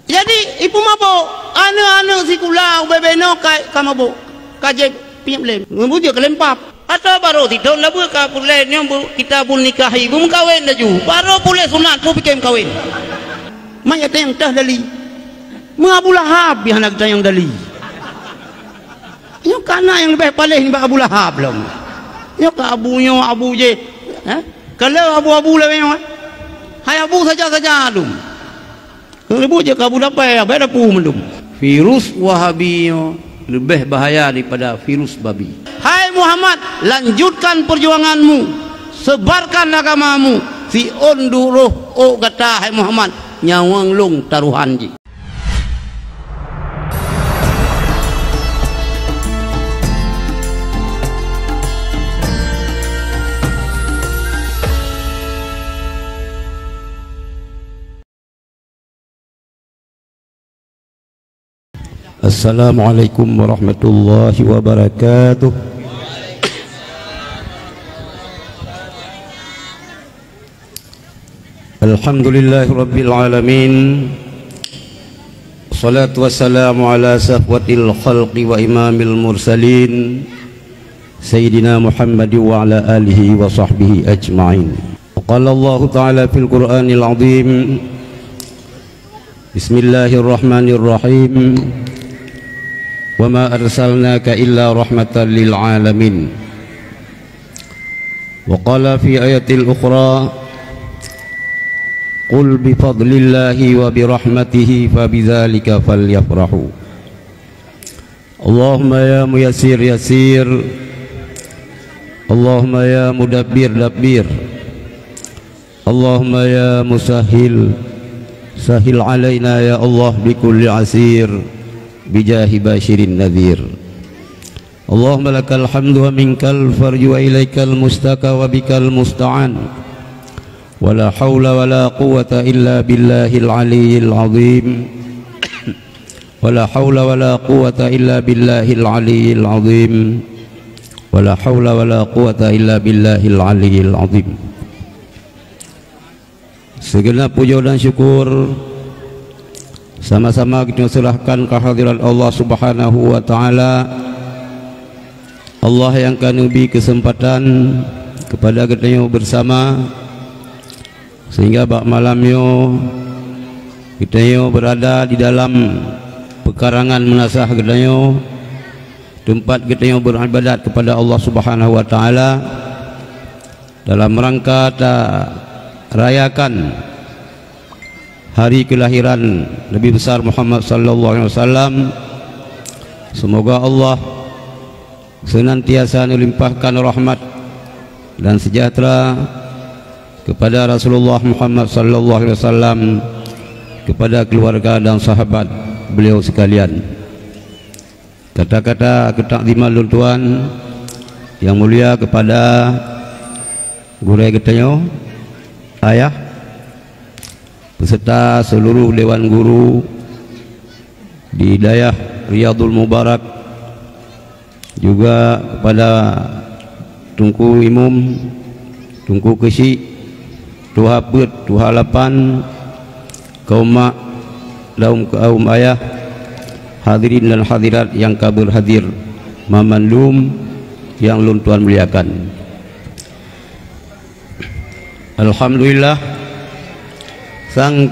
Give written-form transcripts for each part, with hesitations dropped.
Jadi ibu mabuk anak-anak si kulau bebeno kai kamabuk kaje piap lem ngembu dia kelempap atau baru tidak lah buka pulai nyambu kita pun nikah ibu kawin laju baru pulai sunat pun bikin kawin mayat yang dah dali Abu Lahab yang anak yang dali nyok kana yang lebih paling Abu Lahab belum nyok abunya abu je kalau abu-abu lebih hai abu saja dum kalau je abu dapat apa ada pu mendum virus wahabi lebih bahaya daripada virus babi. Hai Muhammad, lanjutkan perjuanganmu, sebarkan agamamu. Fi unduruh o kata hai Muhammad, nyawang lung taruhan ji. Assalamualaikum warahmatullahi wabarakatuh. Alhamdulillahi rabbil alamin. Salatu wassalamu ala safwatil khalqi wa imamil mursalin Sayyidina Muhammad wa ala alihi wa sahbihi ajma'in. Qala Allah ta'ala fil Qur'anil azim. Bismillahirrahmanirrahim. وَمَا أَرْسَلْنَاكَ إِلَّا رَحْمَةً لِلْعَالَمِينَ. وقال في آية أخرى قُلْ بِفَضْلِ اللَّهِ وَبِرَحْمَتِهِ فَبِذَلِكَ فَلْيَفْرَحُوا. اللهم يا ميسير يسير، اللهم يا مدبر دبير، اللهم يا مسهل سهل علينا يا الله بكل عسير بجاه باشر النذير. اللهم لك الحمد ومنك الفرج وإليك المستكى وبك المستعان، ولا حول ولا قوة إلا بالله العلي العظيم، ولا حول ولا قوة إلا بالله العلي العظيم، ولا حول ولا قوة إلا بالله العلي العظيم. Segenap puja dan syukur sama-sama kita serahkan kehadirat Allah Subhanahu wa taala. Allah yang akan beri kesempatan kepada kita bersama sehingga bak malamnya kita berada di dalam pekarangan menasah kita tempat kita beribadat kepada Allah Subhanahu wa taala dalam rangka rayakan hari kelahiran Nabi besar Muhammad sallallahu alaihi wasallam. Semoga Allah senantiasa melimpahkan rahmat dan sejahtera kepada Rasulullah Muhammad sallallahu alaihi wasallam, kepada keluarga dan sahabat beliau sekalian. Kata-kata ketakdiman tuan yang mulia kepada guru kita ayah beserta seluruh dewan guru di Dayah Riyadul Mubarak, juga kepada Tungku Imum, Tungku Kesi, Tuha Pet, Tuha Lapan, kaum mak, kaum ayah, hadirin dan hadirat yang kabur hadir, mamandum yang lun tuan muliakan. Alhamdulillah sang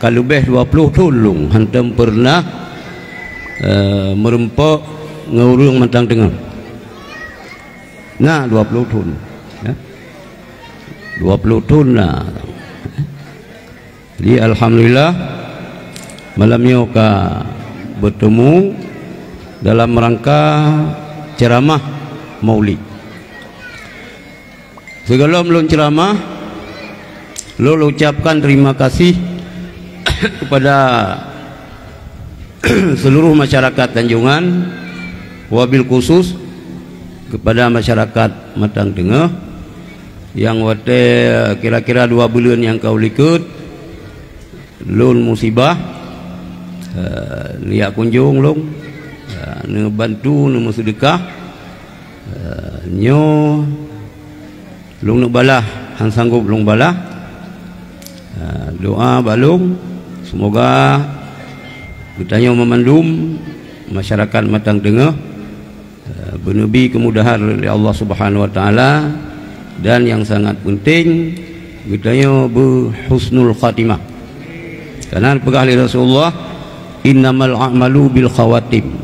kalubeh 20 tulung hantam pernah merempok ngurung mentang tengah. Nah 20 tun ya. 20 tun lah. Jadi alhamdulillah malamnya ka bertemu dalam rangka ceramah Maulid. Sebelum ceramah lalu ucapkan terima kasih kepada seluruh masyarakat Tanjungan, wabil khusus kepada masyarakat Matang Tengah yang wate kira-kira 2 bulan yang kau likut lun musibah liak kunjung long bantu nu sedekah nyo lung nu balah han sanggup lung balah doa balung semoga bertanya memandum masyarakat Matang Tengah bernebi kemudahan oleh Allah Subhanahu wa taala, dan yang sangat penting bertanya berhusnul khatimah. Karena pegah oleh Rasulullah, innamal a'malu bil khawatim,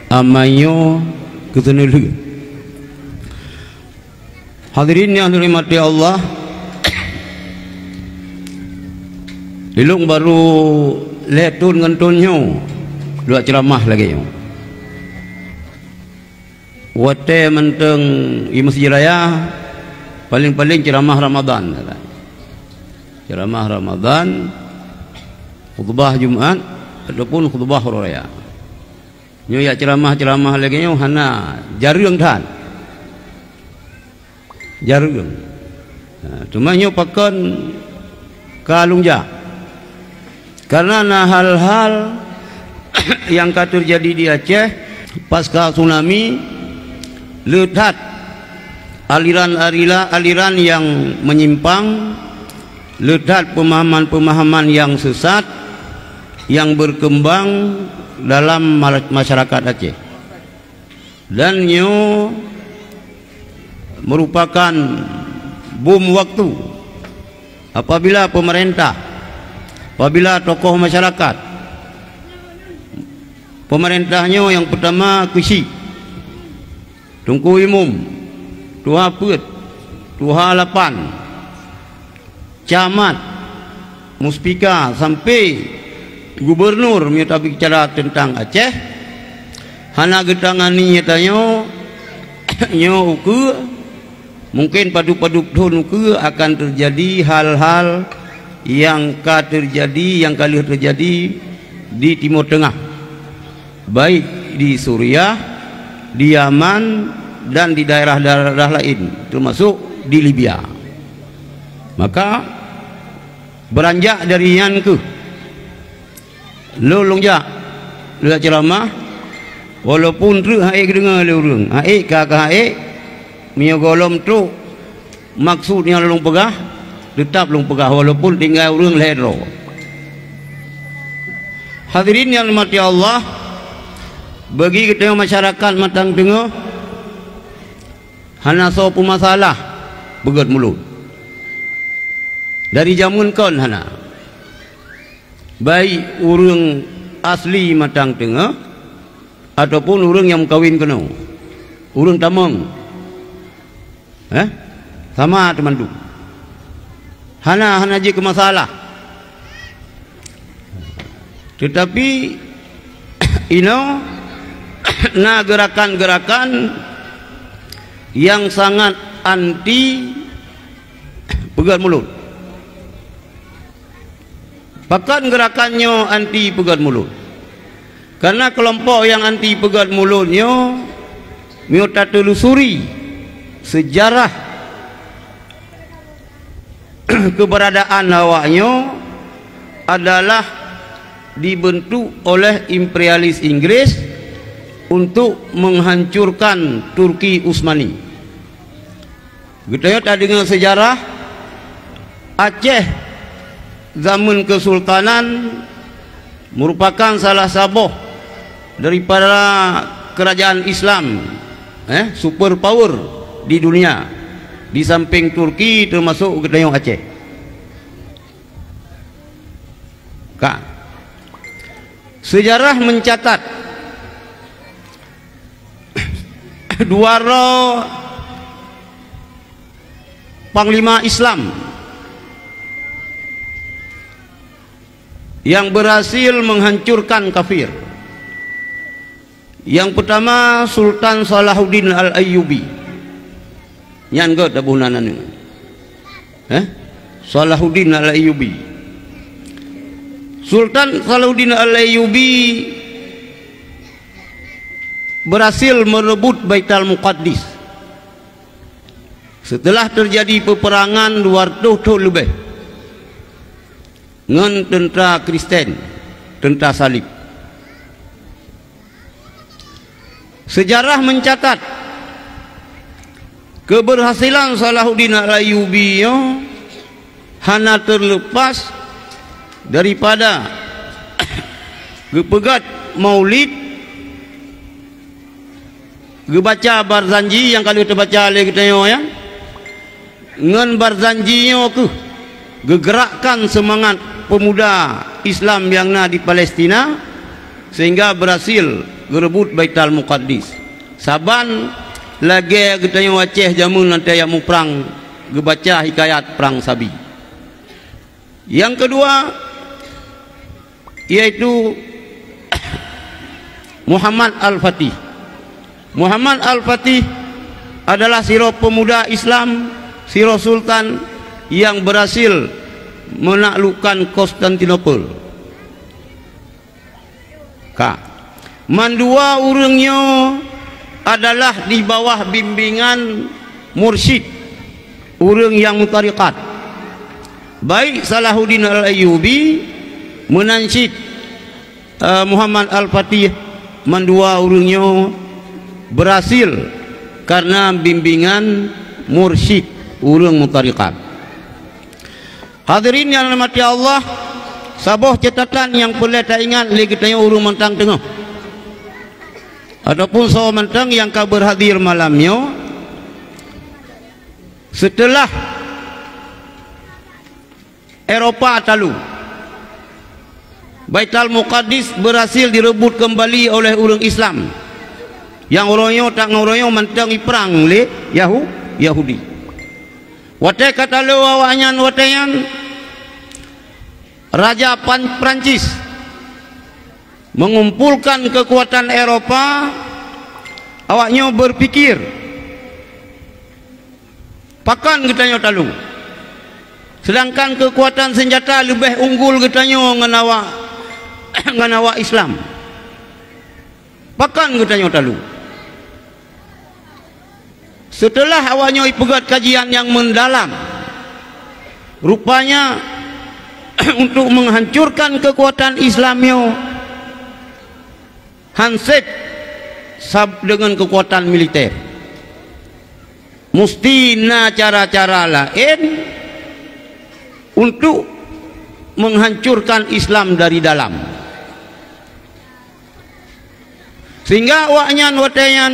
amanyo ketenelu. Hadirin yang dirahmati Allah, Lilung baru letun ngentunnya dua ceramah lagi. Wate menteng di Masjid Raya paling-paling ceramah Ramadan. Ceramah Ramadan, khutbah Jumat ataupun khutbah hari raya. Nyo ya ceramah-ceramah lagi nyo hana jarang tan. Jarang. Cuma nyo pakan kalungja. Karena hal-hal yang terjadi di Aceh pasca tsunami, ledat aliran yang menyimpang, ledat pemahaman-pemahaman yang sesat yang berkembang dalam masyarakat Aceh, dan nyo merupakan bom waktu apabila pemerintah, apabila tokoh masyarakat, pemerintahnya yang pertama Kusi, Tungku Imum, Tuha Put, Tuha Lapan, Camat, Muspika sampai Gubernur minta bicara tentang Aceh, hana getangani nyatanya nyo uku mungkin padu-padu uku akan terjadi hal-hal yang kali terjadi di Timur Tengah, baik di Suriah, di Yaman, dan di daerah-daerah lain termasuk di Libya. Maka beranjak dari yang ke lolongja lu ceramah, walaupun tu haik dengar le urang haik kakak haik mio golom tu maksudnya lolong pegah, tetap long pegah walaupun tinggal urang lero. Hadirin yang dirahmati Allah, bagi kita masyarakat Matang Tengah hana so masalah begat mulut dari jamun kon hana, baik urang asli Matang Tengah ataupun urang yang kawin kena, urang tamang sama teman tu hana je ke masalah. Tetapi nah gerakan-gerakan yang sangat anti pegat mulut, bahkan gerakannya anti pegat mulut. Karena kelompok yang anti pegat mulutnya miota telusuri sejarah keberadaan awaknya adalah dibentuk oleh imperialis Inggris untuk menghancurkan Turki Utsmani. Kita tak dengar sejarah Aceh zaman Kesultanan merupakan salah satu daripada kerajaan Islam super power di dunia, di samping Turki termasuk kita yang Aceh. Sejarah mencatat dua panglima Islam yang berhasil menghancurkan kafir. Yang pertama Sultan Salahuddin Al-Ayyubi, yang gak tabunanan ini Salahuddin Al-Ayyubi. Sultan Salahuddin Al-Ayyubi berhasil merebut Baitul Muqaddis setelah terjadi peperangan 200 tahun lebih dengan tentera Kristen, tentera salib. Sejarah mencatat keberhasilan Salahuddin Al-Ayyubi hanya terlepas daripada Gepegat maulid, gebaca barzanji yang kalau kita baca oleh kita ya, ngan barzanjinya ke gegerakkan semangat pemuda Islam yang na di Palestina sehingga berhasil gerebut Baitul Muqaddis. Saban lagi kita yang Aceh jamun nanti yang mau perang, gebaca hikayat perang Sabi. Yang kedua yaitu Muhammad Al-Fatih. Muhammad Al-Fatih adalah siro pemuda Islam, siro sultan yang berhasil menaklukkan Konstantinopel. Mandua urangnya adalah di bawah bimbingan mursyid urang yang mutarikat. Baik Salahuddin Al-Ayyubi menansyid Muhammad Al-Fatih, mandua urangnya berhasil karena bimbingan mursyid urang mutarikat. Hadirin yang dirahmati Allah, sabuh catatan yang boleh tak ingat lagi tanya urang mentang tengah ataupun sawo mentang yang ka berhadir malamnya setelah Eropah talu Baitul Muqaddis berhasil direbut kembali oleh orang Islam yang orangnya tak ngorangnya mentangi perang oleh Yahudi. Watai kata lewawanyan watayan Raja Prancis mengumpulkan kekuatan Eropah, awaknya berpikir pakan katanya talu, sedangkan kekuatan senjata lebih unggul katanya nganawa Islam. Pakan katanya talu. Setelah awaknya ipegat kajian yang mendalam, rupanya untuk menghancurkan kekuatan Islamnya handset dengan kekuatan militer, mesti na cara-cara lain untuk menghancurkan Islam dari dalam. Sehingga awaknya watayan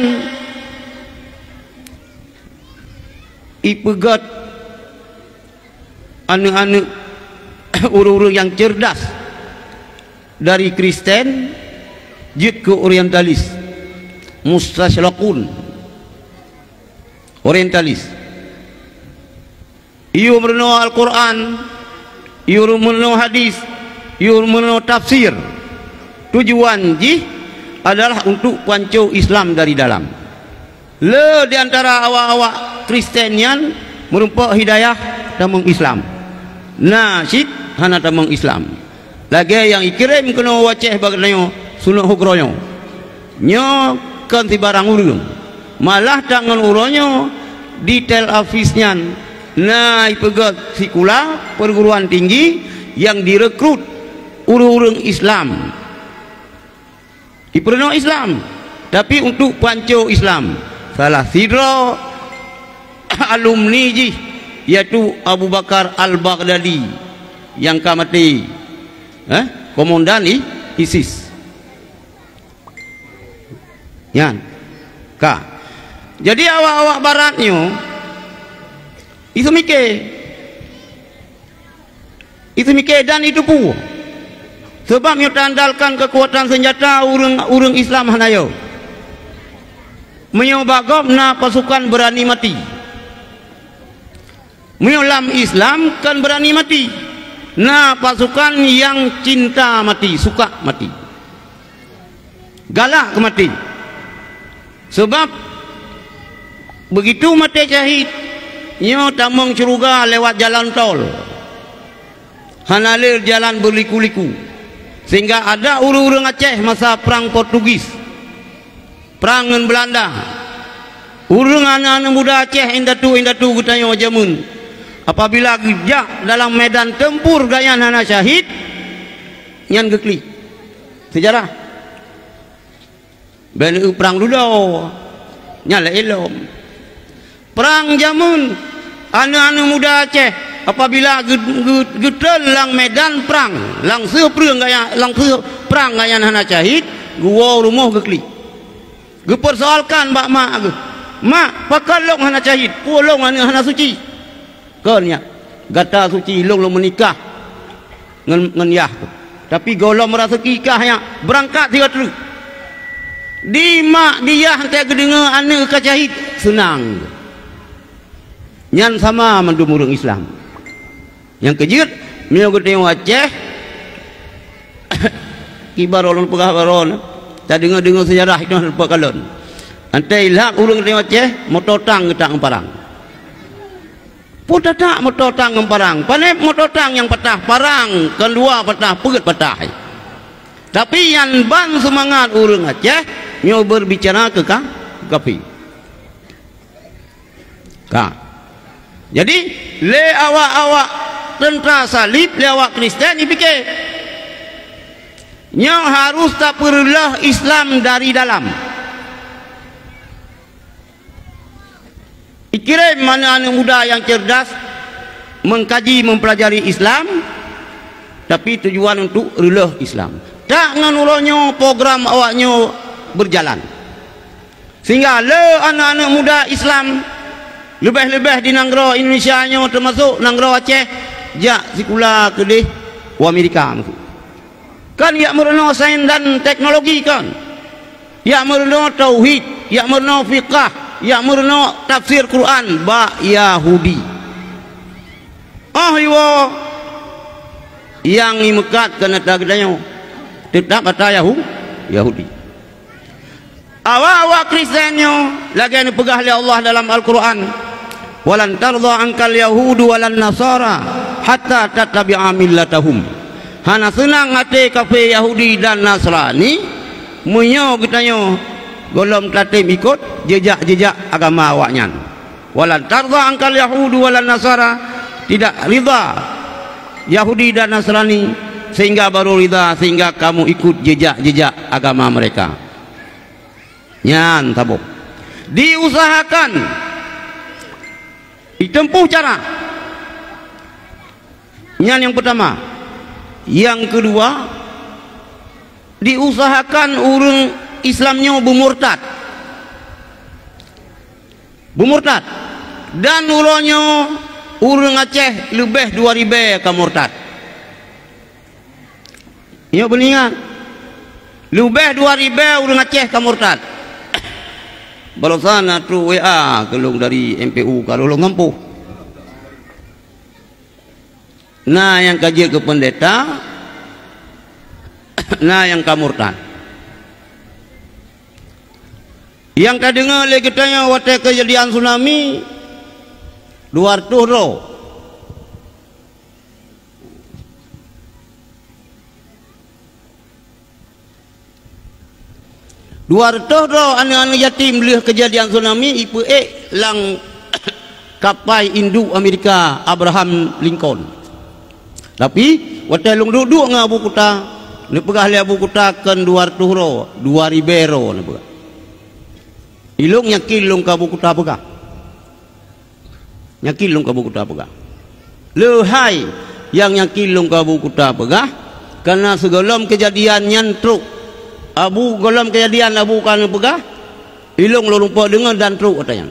ipegat anu-anu uru-uru yang cerdas dari Kristen jid ke orientalis, mustasyraqun orientalis. Ieu merenung Al-Quran, ieu merenung hadis, ieu merenung tafsir. Tujuan jih adalah untuk pancu Islam dari dalam. Le di antara awak-awak Kristenian merupakan hidayah tamang Islam. Nasyid hana tamang Islam. Lagi yang ikirim kena waceh bagnyo sunah hukronyo. Nyo kan ti barang urang. Malah tangan uronyo di Tel Avisnya. Nah ipegat sikula perguruan tinggi yang direkrut urang Islam. Iperno Islam, tapi untuk pancu Islam. Salah sidro alumni ji yaitu Abu Bakar Al-Baghdadi yang kamati komandan ISIS. Yan ka. Jadi awak-awak baratnya itu mikir dan itu pu. Sebab dia andalkan kekuatan senjata urang Islam hanayo. Menyobagop na pasukan berani mati. Menyolam Islam kan berani mati. Nah pasukan yang cinta mati, suka mati, galak mati. Sebab begitu mati syahid, nyo tamang curuga lewat jalan tol, hanalir jalan berliku-liku. Sehingga ada urang-urang Aceh masa perang Portugis, perang dengan Belanda. Urang anak-anak muda Aceh indatu gutanya jamun. Apabila gejak dalam medan tempur gayan hana syahid, nyan gekli. Sejarah. Ben perang dulu, nyala ilom. Perang jamun anak-anak muda Aceh apabila getel lang medan perang, lang sepreng gaya, lang perang ngayan hana cahit gua rumah ge klik ge persoalkan bak mak ge mak pakalong hana cahit pulong hana suci kan ya gata suci long menikah ngan yah tapi golong merasa kikahnya berangkat tiga terus di mak dia hantar gedengar anak ke cahit senang nyan sama mendumurung Islam yang kejut mio gedeng Aceh kibar ulun pegah baron tak dengar sejarah itu apa kalon antai ilhak ulun gedeng Aceh mototang getak parang putatak mototang parang panep mototang yang patah parang kedua patah peget patah tapi yang ban semangat ulun Aceh mio berbicara ke kapi jadi le awak-awak tentera salib le awak Kristen dipikir nyo harus tak perlulah Islam dari dalam ikirim mana anak muda yang cerdas mengkaji mempelajari Islam tapi tujuan untuk relah Islam tak nganulonyo program awaknyo berjalan sehingga le anak-anak muda Islam lebih-lebih di Nanggro Indonesia nya termasuk Nanggro Aceh jak sikula kedih wa Amerika kan ya merono sains dan teknologi kan ya merono tauhid ya merono fiqah ya merono tafsir Quran ba Yahudi yo yang imekat kana tagdanya tetap kata Yahudi awak Kristenyo lagi yang dipegah oleh Allah dalam Al-Quran walan tardha ankal yahudu walan nasara hatta tattabi'a millatahum hana senang hati kafir Yahudi dan Nasrani munyo gitanyo golom tatim ikut jejak-jejak agama awaknya walan tardha ankal yahudu walan nasara tidak ridha Yahudi dan Nasrani sehingga baru ridha sehingga kamu ikut jejak-jejak agama mereka nyan tabuk diusahakan ditempuh cara nyan yang pertama yang kedua diusahakan urang Islamnya bumurtad dan ulonyo urang Aceh lebih 2000 ka murtad nyo beningan lebih 2000 urang Aceh ka murtad balosana tu WA kelung dari MPU kalau lo ngampuh nah yang kaji ke pendeta nah yang kamurtad yang kadengar le kitanya waktu kejadian tsunami 200 roh anak-anak yatim lihat kejadian tsunami ipu lang kapai induk Amerika Abraham Lincoln tapi waktu long duduk dengan Abu Kuta ni pegah li Abu Kuta kan 200 ro 2000 ro ni pegah ilung yakin long ka Abu Kuta pegah yakin long ka Abu Kuta pegah lehai yang yakin long ka Abu Kuta pegah karena segala kejadian nyantruk Abu golom kejadian Abu kan pegah ilung lo lupa dengan dan truk katanya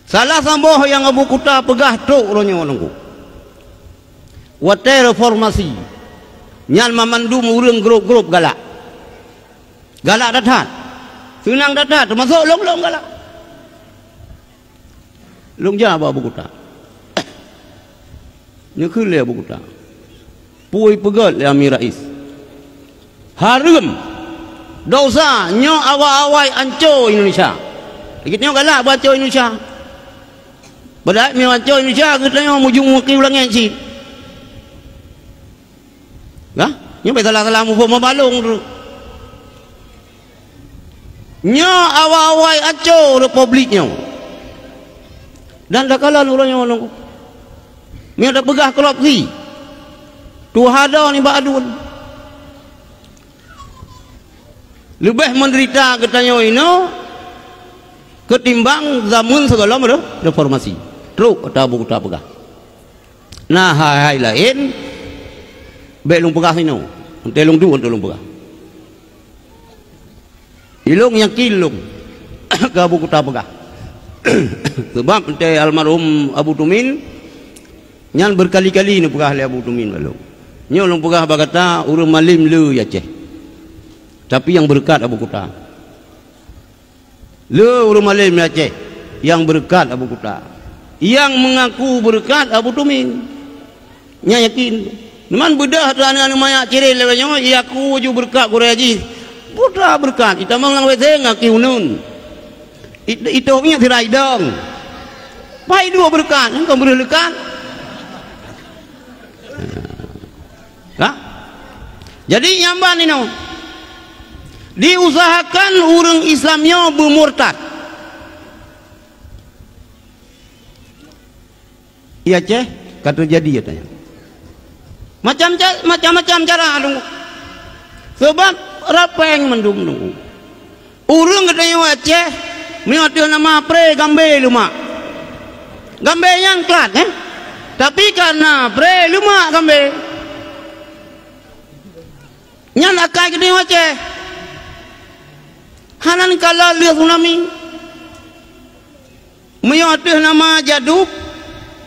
salah samboh yang Abu Kuta pegah truk ronyo nunggu wate reformasi nyan mamandu urang grup-grup galak datat senang datat termasuk long galak long jaba Abu Kuta nyekul le Abu Kuta puai pegat le Amir Rais harum dosa nyo awai anco Indonesia dikit nyo galak baca Indonesia badak mi baca Indonesia kita nyo mujung wakil ulang ngenci nah nyo salah mu mabalung tu nyo awai anco republik nyo dan dak kalah ulang nyo nunggu mi ada pegah korupsi tu hada ni ba adun lebih menderita katanya ini ketimbang zaman segala reformasi truk atau Abu Kuta pegah nah hai lain belum pegah ini telung tu telung pegah ilung yang kilung ke Abu Kuta pegah sebab ente almarhum Abu Tumin nyan berkali-kali ni pegah le Abu Tumin lalu nyo long pegah bagata urang malim le ya Aceh tapi yang berkat Abu Kuta le urang malim ya Aceh yang berkat Abu Kuta yang mengaku berkat Abu Tumin nya yakin man bedah tu anak mayak ciril lewenyo aku ju berkat Quraish haji putra berkat kita mang lang wete ngaki unun itu nya tirai dong pai dua berkat engkau berlekat ha jadi nyamban ini diusahakan urang Islamnya bermurtad iya Aceh kata jadi katanya macam-macam cara dong sebab rapeng mendung urang katanya Aceh miot nama pre gambe luma gambe yang klat tapi karena pre luma gambe nyan akai katanya Aceh hanan kala lihat tsunami miot nama Jaduk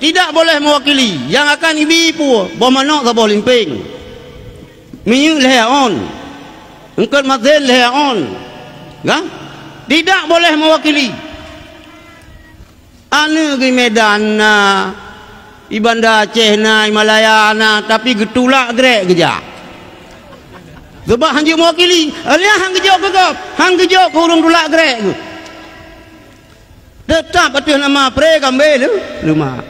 tidak boleh mewakili yang akan ibu bomanok sa bolimping minyu lehaon engkau mazil lehaon kan tidak boleh mewakili anu di Medan na ibanda Aceh na Himalaya na tapi getulak grek geja sebab hanju mewakili alia hang gejok gegap hang gejok ke urung tulak grek tu tetap atuh nama pre gambe lumah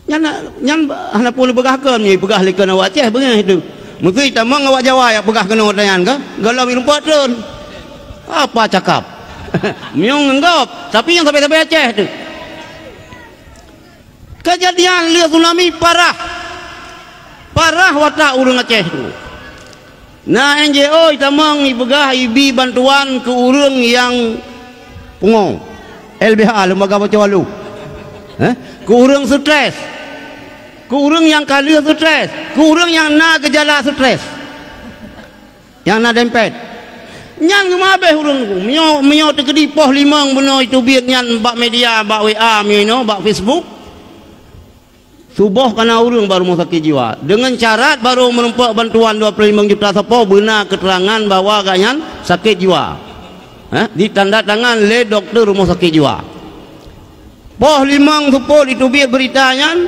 nyan hana pun begah ke ni begah lekan awak Aceh begah itu mesti tamang awak Jawa ya begah kena odayan ke galau minum patun apa cakap miung enggap tapi yang sampai Aceh tu kejadian lihat tsunami parah watak urang Aceh tu nah NGO tamang begah ibi bantuan ke urang yang pungong LBH lembaga baca walu ke urang stres ke urang yang kali stres ke urang yang na gejala stres yang na dempet nyang mabe urang ku mio tegedi poh limang beno itu biar nyan bak media bak WA mino bak Facebook subuh kana urang baru mau sakit jiwa dengan syarat baru menumpak bantuan 25 juta sapo benar keterangan bahwa ganyan sakit jiwa ditanda tangan le dokter rumah sakit jiwa poh limang supol itu biar beritanya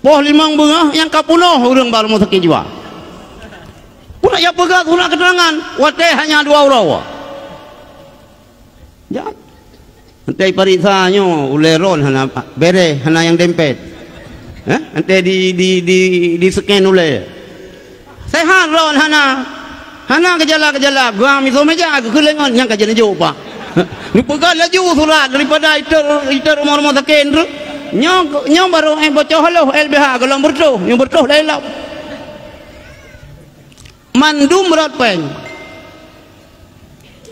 poh limang bunga yang kapunoh urang baru mau sakit jiwa pun ya pegat pun keterangan wate hanya 2 orang ya nanti parisanya uleron hana bere hana yang dempet nanti di scan ule sehat ron hana gejala gua miso meja aku kelengan yang kajian jauh pak ni pegat laju surat daripada itu rumah sakit tu nyong baru bocah halo LBH kalau bertuh lelap mandum berat peng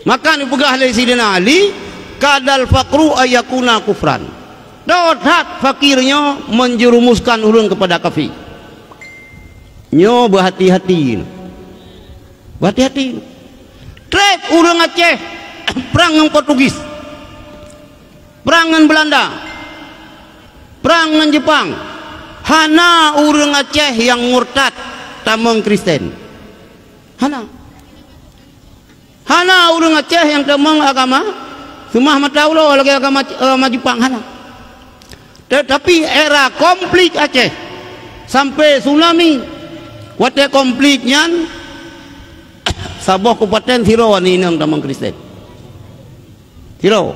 maka ni pegah le Sidina Ali kadal faqru ayakuna kufran dohat fakirnya menjerumuskan urang kepada kafir nyo berhati-hati trek urang Aceh perang dengan Portugis perang dengan Belanda perang dengan Jepang hana urang Aceh yang murtad tamang Kristen hana urang Aceh yang tamang agama semua mata Allah lagi agama Jepang hana tetapi era konflik Aceh sampai tsunami wate konfliknya Sabah Kabupaten Tiro ni nang tamang Kristen Tiro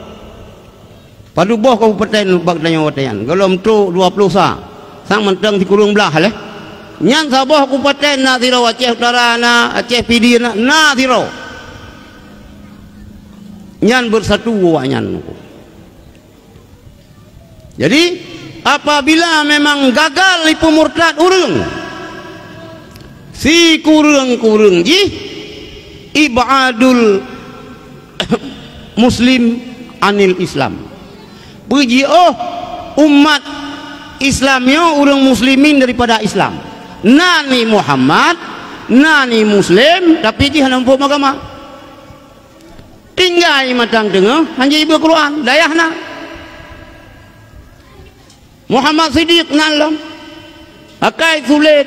padu boh kabupaten bagdanya watean galom tu 20 sa sang menteng di kurung belah leh nyan Sabah Kabupaten na Tiro Aceh Utara na Aceh Pidi na Tiro nyan bersatu wanyan jadi apabila memang gagal ipu murtad urang si kurang ji ibadul muslim anil Islam puji umat Islamnya orang muslimin daripada Islam nani Muhammad, nani Muslim, tapi dia nampak agama. Tinggal matang dengar, hanya ibu Quran, dayahna. Muhammad Siddiq nalam, akai sulit.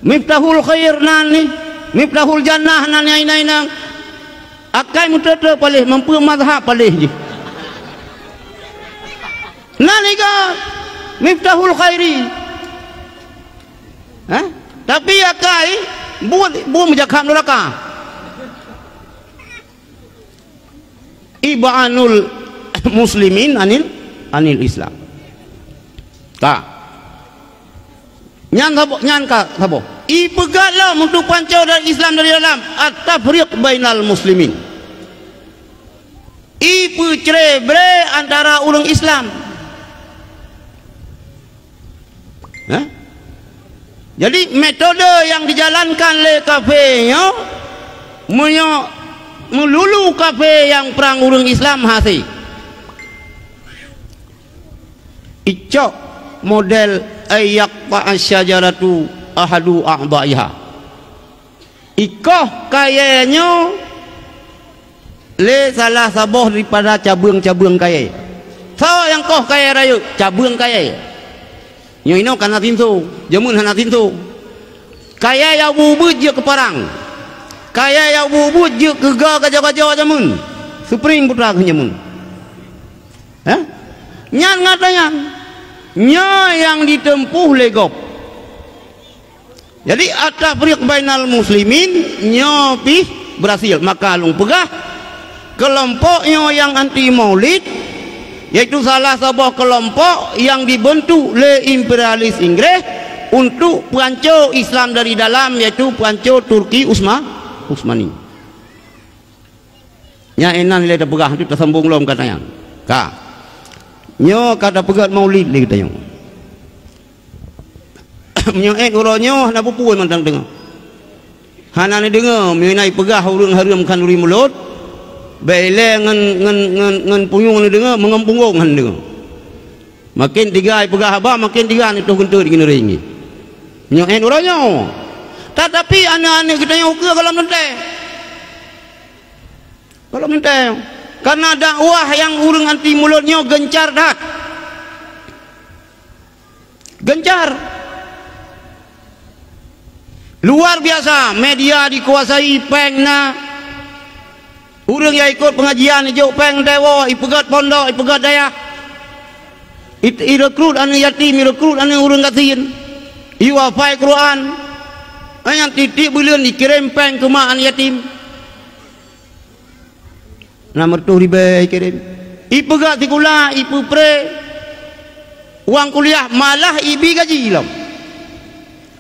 Miftahul khair nani, Miftahul jannah nani aina. Akai mutata palih mampu mazhab palih je. Nani ka Miftahul khairi. Tapi akai buat menjaga neraka. Ib'anul muslimin anil Islam. Tak. Nyan ka sabo. Ipegala untuk pancau dari Islam dari dalam at-tafriq bainal muslimin. Ipu cerebre antara orang Islam. Jadi metode yang dijalankan oleh kafenya melulu kafe yang perang orang Islam hasil. Icok model ayyaqta asyajaratu ahadu a'daiha. Ikoh kayanya le salah saboh daripada cabang-cabang kaya. So yang koh kaya raya cabang kaya. Nyo ino kana tintu, jamun hana tintu. Kaya ya bubut je ke parang. Kaya ya bubut je ke gaja-gaja jamun. Spring putra ke jamun. Nyan ngatanya. Nya yang ditempuh legop. Jadi at-tafriq bainal muslimin nyopi berhasil. Maka lung pegah kelompoknya yang anti maulid, yaitu salah sebuah kelompok yang dibentuk oleh imperialis Inggris untuk pancau Islam dari dalam, yaitu pancau Turki Utsmani. Nya enan le dah pegah tu tersambung lom katanya. Ka. Nyo kata pegat maulid le katanya. Nyo uronyo na pupuan mantang dengar. Hana ni dengar mengenai pegah urang haram kanduri mulut. Baile ngan puyung ni dengar mengampungong han dengar. Makin tiga pegah haba makin tiga ni tu gentur di ringi. Nyo uronyo. Tetapi anak-anak kita yang ukur kalau menteh. Kalau menteh. Karena dakwah yang urang anti mulutnya gencar dah. Gencar. Luar biasa, media dikuasai pengna. Urang yang ikut pengajian hijau peng dewa, ipegat pondok, ipegat daya. Irekrut anu yatim, irekrut anu urang katin. Iwafai Quran. Yang titik bulan dikirim peng ke mak anu yatim. Nomor tu riba kirim. Ipu gak tikula, ipu pre. Uang kuliah malah ibi gaji lam.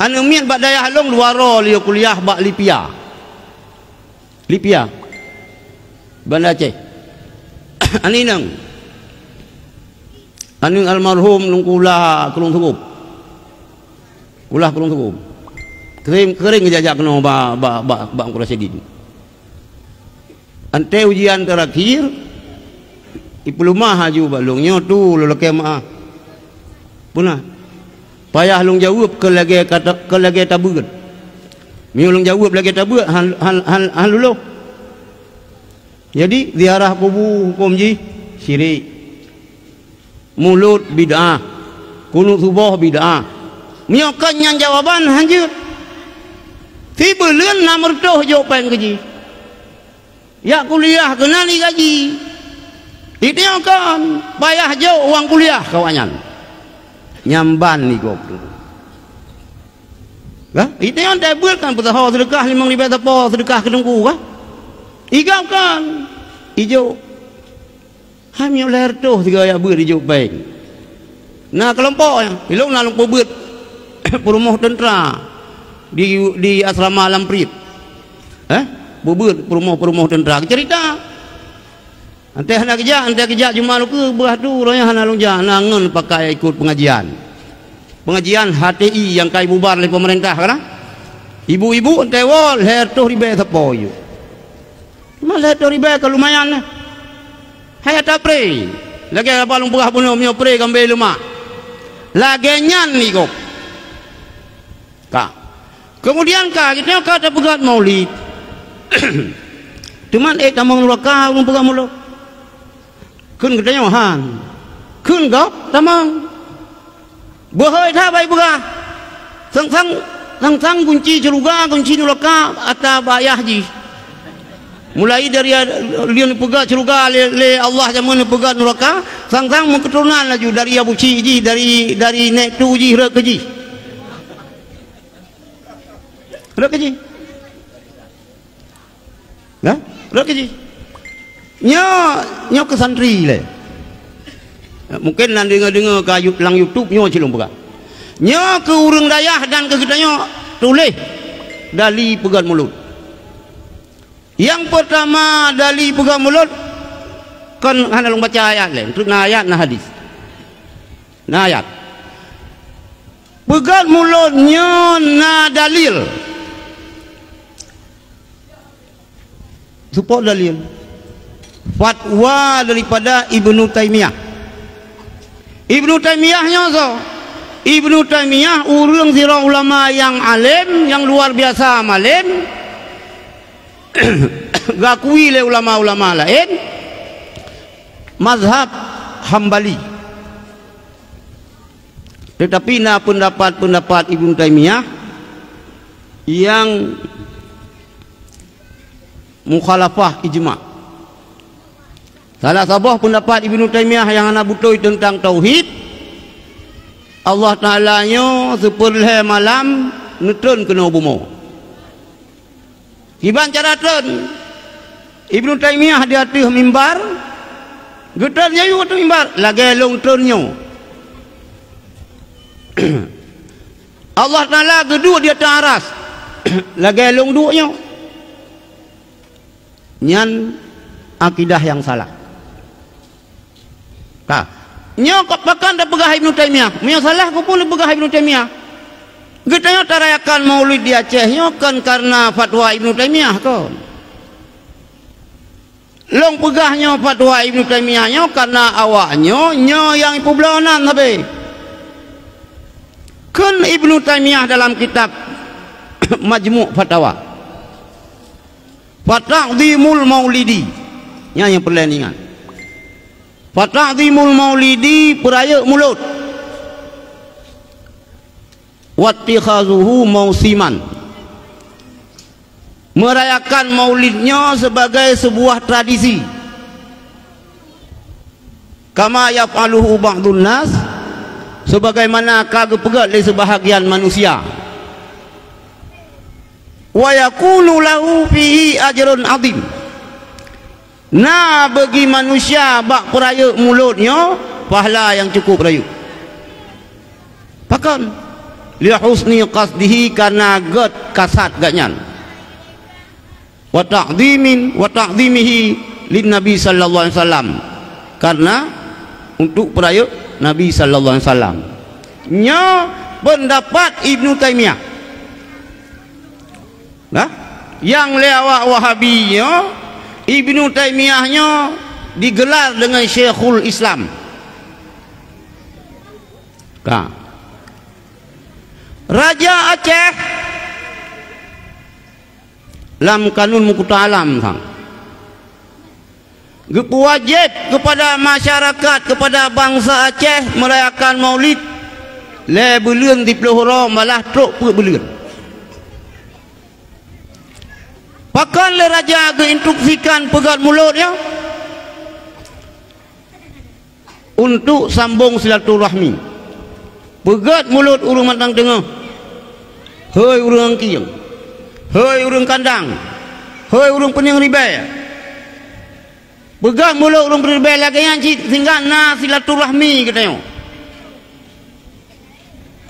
Anu mian bak daya halong luaro liu kuliah bak Lipia. Lipia. Banda Aceh. Ani nang. Anu almarhum nung kula Kelung Tugup. Kula Kelung Tugup. Kering ngejajak kena ba kula sedih. Ante ujian terakhir ipulumah haju balungnya tu lelaki maah punah payah lung jawab ke lagi tabut miu lung jawab lagi tabut hal luluh. Jadi ziarah kubur hukum ji syirik, mulut bid'ah, kunut subuh bid'ah. Miu kan jawaban hanjut tiba leun nomor tuh jawapan keji. Ya kuliah kena ni gaji. Itu kan payah jauh uang kuliah kawanyan. Nyamban ni kok. Itu yang tebel kan petahau sedekah 5,000 apa sedekah kedengku kah? Igam kan. Ijo. Hamil leher tu 3 ya ber ijo baik. Nah kelompok yang hilong nalung pobet perumah tentera di asrama Lamprit. Bubut perumah tentera cerita ante kerja cuma lu ke belah tu ronya hana lonja nangun pakai ikut pengajian HTI yang kai bubar oleh pemerintah kan ibu-ibu ante wol her tu ribe sapo yo mas her tu ribe ka lumayan hayat apre lagi apa long buah puno mio pre gambe luma lagenyan ni kok kak. Kemudian kak kita kata pegat maulid teman tamang neraka ulun pegat mulut kun katanya han kun gop tamang bahai tha bai pegat sang kunci ceruga kunci neraka ata bayah ji mulai dari dia pegat ceruga le Allah zaman pegat neraka sang keturunan laju dari Abu Ciji dari nek tu ji rek ji nah rek ji nyo ke santri le mungkin nan dengar ke lang YouTube nyo cilung pegat nyo ke urang dayah dan ke kita nyo tulis dali pegat mulut. Yang pertama dali pegat mulut kan hana long baca ayat lain tu na ayat na hadis na ayat pegat mulut nyo na dalil support dalil fatwa daripada Ibnu Taimiyah nyo so Ibnu Taimiyah urang sira ulama yang alim yang luar biasa alim gakui le ulama-ulama lain mazhab Hambali, tetapi na pendapat Ibnu Taimiyah yang mukhalafah ijma. Salah satu pendapat Ibnu Taimiyah yang ana butoi tentang tauhid Allah Ta'ala nyo sepuluh malam netun kena bumo kiban cara tun Ibnu Taimiyah di atas mimbar getarnya yu atas mimbar lagi long turnyo Allah Ta'ala gedua di atas aras lagi long duanya nyan akidah yang salah kak nyo kok pakan dah pegah Ibnu Taimiyah nyo salah kau pun pegah Ibnu Taimiyah getanya tarayakan maulid di Aceh nyo kan karena fatwa Ibnu Taimiyah kan long pegahnya fatwa Ibnu Taimiyah nyo karena awaknya nyo yang ipu belawanan tapi kan Ibnu Taimiyah dalam kitab Majmu' Fatawa Fata'dhimul Maulidi yang perlendingan Fata'dhimul Maulidi peraya mulut wattikhazuhu mausiman merayakan maulidnya sebagai sebuah tradisi kama yaf'aluhu ba'dun nas sebagaimana kagak pegat oleh sebahagian manusia wa yakunu lahu fihi ajrun azim nah bagi manusia bak peraya mulutnya pahala yang cukup rayu pakan li husni qasdihi karena gad kasat ganyan wa ta'dhimihi lin Nabi sallallahu alaihi wasallam karena untuk peraya Nabi sallallahu alaihi wasallam nya pendapat Ibnu Taimiyah nah yang lewat Wahabiynya Ibnu Taimiyahnya digelar dengan Syekhul Islam kak Raja Aceh lam kanun mukuta alam sang wajib kepada masyarakat kepada bangsa Aceh merayakan maulid le belian di pelihara malah truk pun belian pakan le raja geinstruksikan pegat mulutnya untuk sambung silaturahmi pegat mulut urang matang tengah hei urang kiang hei urang kandang hei urang pening ribai pegat mulut urang ribai lagi yang sehingga na silaturahmi katanya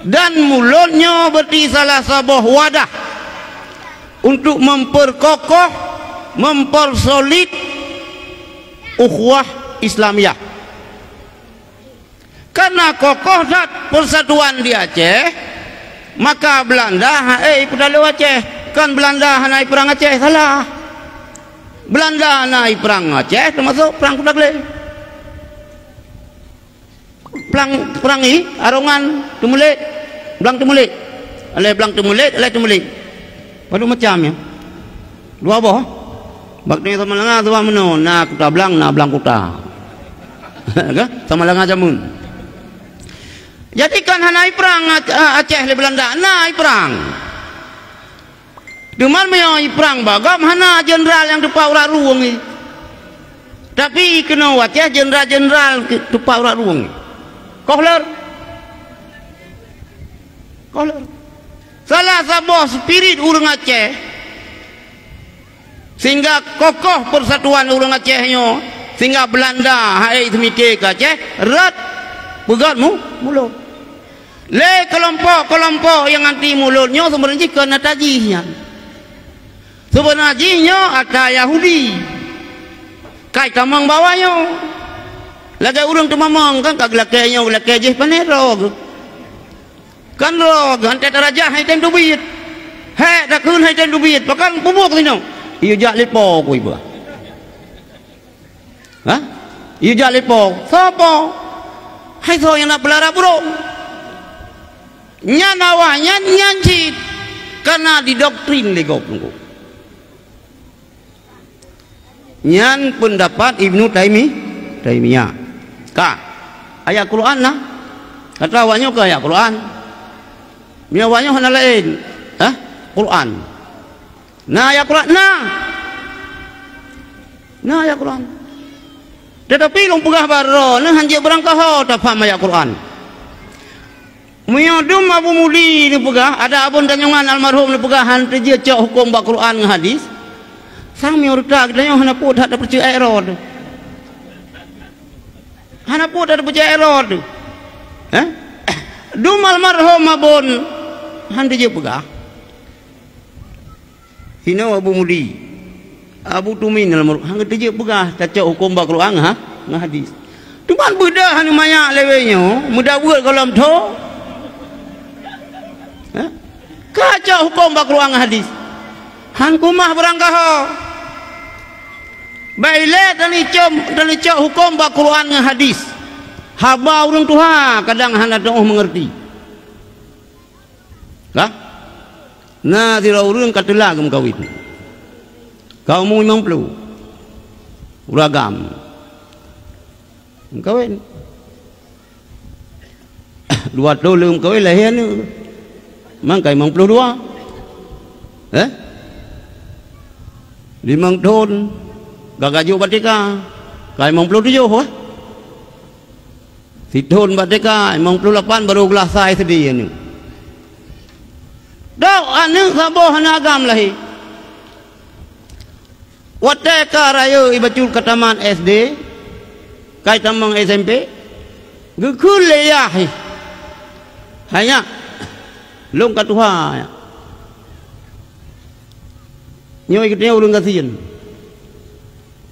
dan mulutnya berarti salah sebuah wadah untuk memperkokoh mempersolid ukhuwah Islamiyah karena kokoh dat persatuan di Aceh maka Belanda pedalo Aceh kan Belanda hanai perang Aceh salah Belanda hanai perang Aceh termasuk perang Kudagle perang ni arongan temulit belang temulit alai belang temulit alai temulit padu macam ya dua boh bakni sama langa sama meno na kuta belang kuta kan sama langa jamun jadi kan hanai perang Aceh le Belanda nai perang Duman menyoi perang bagam hana jenderal yang tupa urat ruang ni. Tapi kena Aceh jenderal tupa urat ruang ni. Kohler. Salah sabah spirit urang Aceh sehingga kokoh persatuan urang Acehnya sehingga Belanda hai semikir ke Aceh rat pegat mulut. Le kelompok yang anti mulutnya sebenarnya kena tajihnya. Sebenarnya ada Yahudi kai tamang bawahnya lagi urang tu mamang kan kag lakainya lakai je panero kan ro ganti raja hai tem duit he dak kun hai tem duit pakan pubuk sino ieu jak lepo ku ibu ha ieu jak lepo sapa hai so yang nak pelara burung nya nawanya nyancit karena didoktrin legok nunggu nyan pendapat Ibnu Taimiyah ka ayat Quran lah kata awaknya ke ayat Quran ni awaknya hana lain Quran nah ayat Quran nah ayat Quran tetapi long pegah baro nah hanjek berangkah tak faham ayat Quran muyadum Abu Mudi ni pegah ada abun tanyongan almarhum ni pegah hantu je cak hukum ba Quran dengan hadis sang mi urta katanya hana put ada percaya error hana put ada percaya error dumal marhum abun hande je pegah hina Abu Mudi Abu Tumin almarhum hang je pegah cak hukum ba Quran ngah hadis tuman bedah hanu mayak lewenya mudah buat kolam tho kacau hukum ba Quran hadis han kumah berangkah baile dan icok hukum ba Quran dengan hadis haba urang tuha kadang hana doh mengerti kah nah tira urang katelah gem kawin kau mu 50 uragam kawin dua tolong kawin lahir ni mang kai 52 limang tahun gagajo batika kai 57 Sidhun batika 58 baru gelas sai sedih ni dak anu saboh hanagam lahi wateka raya ibacul kataman SD kai tamang SMP gekul leyah hanya long katuha nyoi ketnya ulun kasian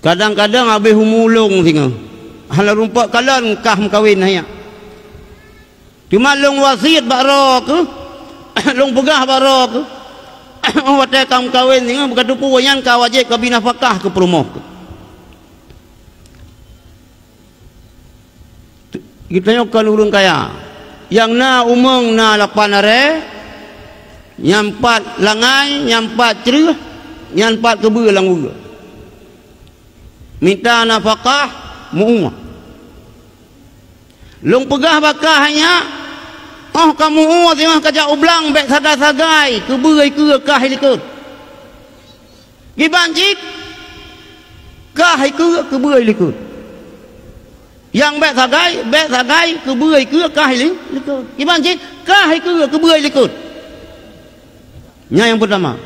kadang-kadang habis humulung singa hala rumpak kalan kah kawin hanya cuma long wasiat baro ke long pegah baro ke wate kam kawin singa bukan tu puyan ka wajib ka binafkah ke perumoh kita nyokan ulun kaya yang na umong na lapanare nyampat langai nyampat cerih nyampat kebe langgu minta nafkah mu'umah long pegah bakahnya kamu uah simah kajak ublang bek sagai keberai ke kah likut gibancik kah ke keberai likut yang bek sagai keberai ke kah likut gibancik kah ke keberai likut nya yang pertama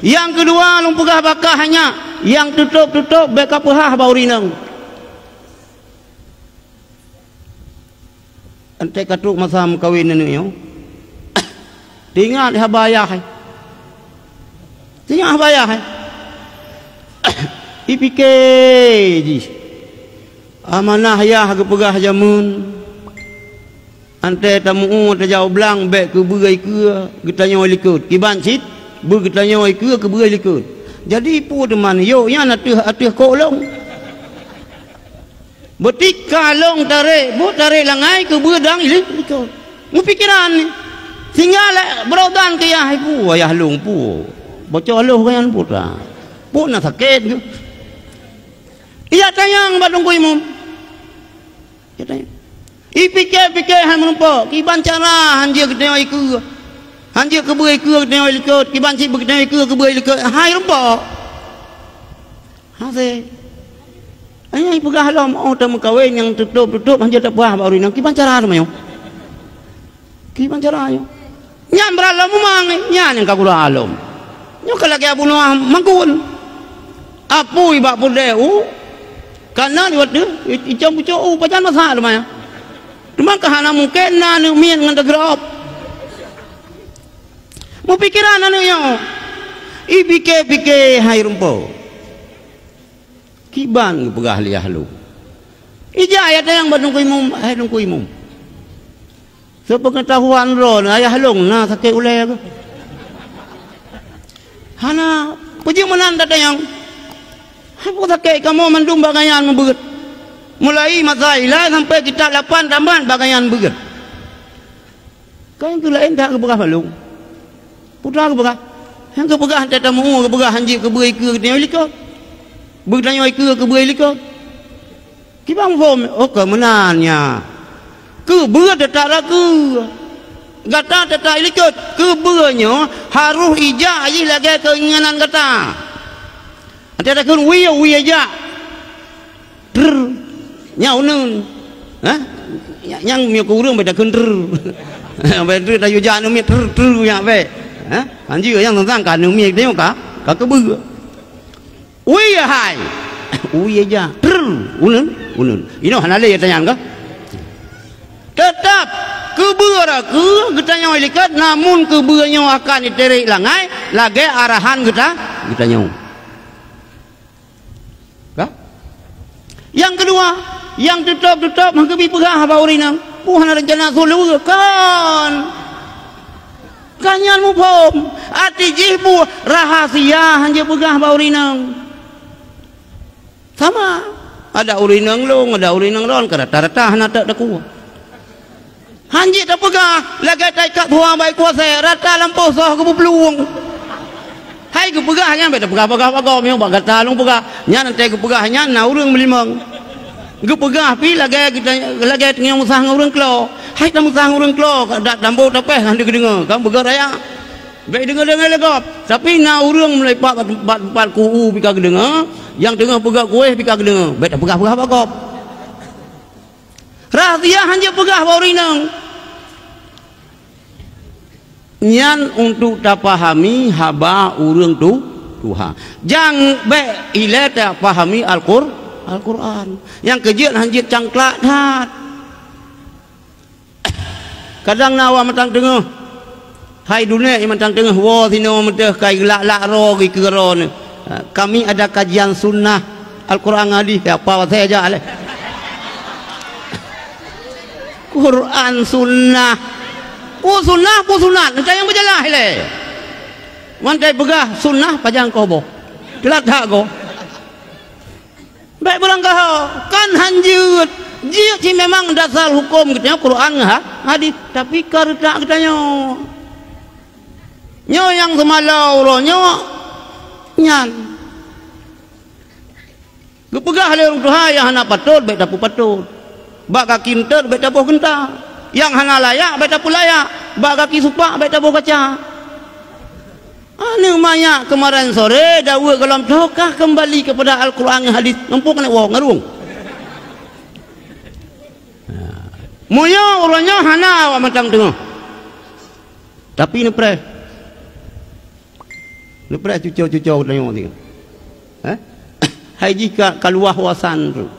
yang kedua long pegah bakahnya yang tutup beka pehah baurinang ante katuk masam kawin ni yo tinggal habaya hai tinggal habaya hai ipike ji amanah ya ke pegah jamun ante tamu te jau blang bek ke berai ke getanyo likut kibancit bu getanyo ke berai likut jadi pu teman yo nya atuh kolong Betika long tarik, bu tarik langai ke bedang ikut. Mu pikiran ni. Sehingga le berodan ke yah pu, ayah long pu. Bocor loh kan putra. Pu nak sakit ke. Ia tayang badung kuimu. Ia tayang. Ipikir-pikir han menumpak, kiban cara hanjir ke tengok ikut. Hanjir ke beri ikut tengok ikut, kiban cik tengok ikut ke beri ikut. Hai rumpak. Hase. Ayah pegah halam oh tamu kahwin yang tutup hanya tak puas baru ni. Kiban cara tu mayo. Kiban cara yo. Nyan beralam memang nyan yang kagula alam. Nyo kalau ke Abu Noah mangkun. Apu ibak pudeu. Karena liwat dia icam pucuk pajan masa tu mayo. Cuma kahana mungkin na nu mien ngan degrop. Mu pikiran anu yo. Ipikir-pikir hai rumpo. Kiban pegah liah lu. Ija ayat yang badung kuimum, hai dong kuimum. Sepengetahuan ron ayah long na sakit ulai aku. Hana puji menanda tayang. Hapu sakit kamu mandum bagayan membeget. Mulai masailah sampai kita 8 tambahan bagayan beget. Kau yang tu lain tak kepegah balung. Putra kepegah. Yang kepegah tetamu kepegah hanjir keberi ke tengok bertanya ke beri liko. Kibang form okey menanya. Ke berat tak laku. Gata tak ikut ke bernya harus ijak aje lagi keinginan kata. Ada kun wi aja. Nyau nun. Ha? Yang mi ku urang beda kun Ba ta yu ja nu mi ya be. Ha? Anji yang tentang kan nu mi tengok ka ke ber. Ui hai, ui aja, unun. Ini hanale ya tanya ka? Tetap kebur aku kita nyawa likat, namun keburnya akan diterik langai, lagi arahan kita nyawa. Ka? Yang kedua, yang tutup mengkebi pegah baurinang, puhan rencana sulu kan. Kanyan mu pom, ati jibu rahasia hanya pegah baurinang. Sama ada urinang long, ada urinang ron, rata-rata hana tak daku. Hanji tak pegah, lagi tak kat tuang baik kuasa, rata lampau sah ke peluang. Hai ke pegah hanya beta pegah pagau memang bak kata long pegah. Nya nanti ke pegah nya na urang melimang. Ke pegah pi lagi kita lagi tengah musah urang klo. Hai tak musah urang klo, dak dambo tapeh hande kedengar. Kamu pegah raya. Baik dengar legap. Tapi na urang mulai pat ku pi ka kedengar. Yang tengah pegah kuih pika kedengar. Baik tak pegah bagop. Rahasia hanya pegah baurinang. Nyan untuk tak pahami haba urang tu Tuhan. Jang baik ile tak pahami Al-Quran. Yang kejut hanjit cangklak hat. Kadang nawa matang tengah. Hai dunia yang matang tengah wa sino menteh kai lak ro ki keron. Kami ada kajian sunnah Al-Quran hadis apa saya aja le. Quran sunnah. Sunnah nanti yang berjalan le. Mantai pegah sunnah pajang kobo. Telat hak go. Baik berangkah kan hanjut. Dia si memang dasar hukum kita Quran hadis tapi karena katanya. Nyo yang semalau nyo nyan gepegah le orang Tuhan yang hana patut baik dapu patut bak kaki entet baik dapu genta yang hana layak baik dapu layak bak kaki supak baik dapu kaca anu maya kemarin sore dawa kalam tokah kembali kepada Al-Quran hadis empuk nek wong ngarung moyo orangnya hana awak matang tengah tapi nepre lepas cucau-cucau tengok ni. Hai jika kaluah wasan tu.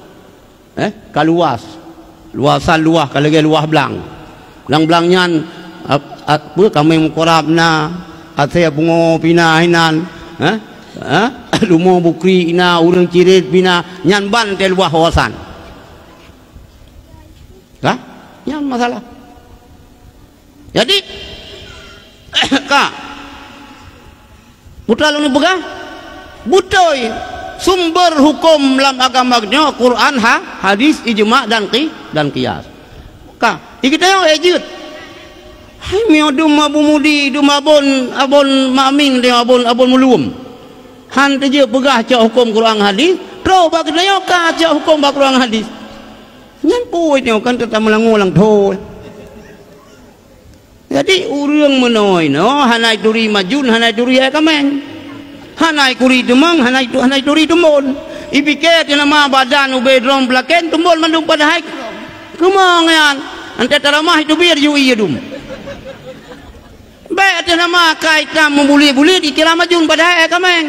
Kaluas. Luasan luah kalau lagi luah belang. Belang-belangnya apa kami mengkorabna ataya bungo pina hinan. Lumo bukri ina urang cirit bina nyan ban te luah wasan. Nyan masalah. Jadi Kak Putra lu ni pegang butoi sumber hukum dalam agamanya Quran, hadis, ijma' dan qiyas. Ka kita yang ejut hai mio dum abu mudi dum abon mamin de abon mulum han te je pegah cak hukum Quran hadis tro bag dia ka cak hukum Quran hadis nyan pui tio kan tetap melangulang tho. Jadi urang menoi no hanai turi majun hanai turi kamen hanai kuri demang hanai turi tumbon ipike te nama badan ube drom blaken tumbon mandung pada hai kemangan ante taramah itu biar yu iya dum baik te nama kaitam membuli-buli dikira majun pada hai kamen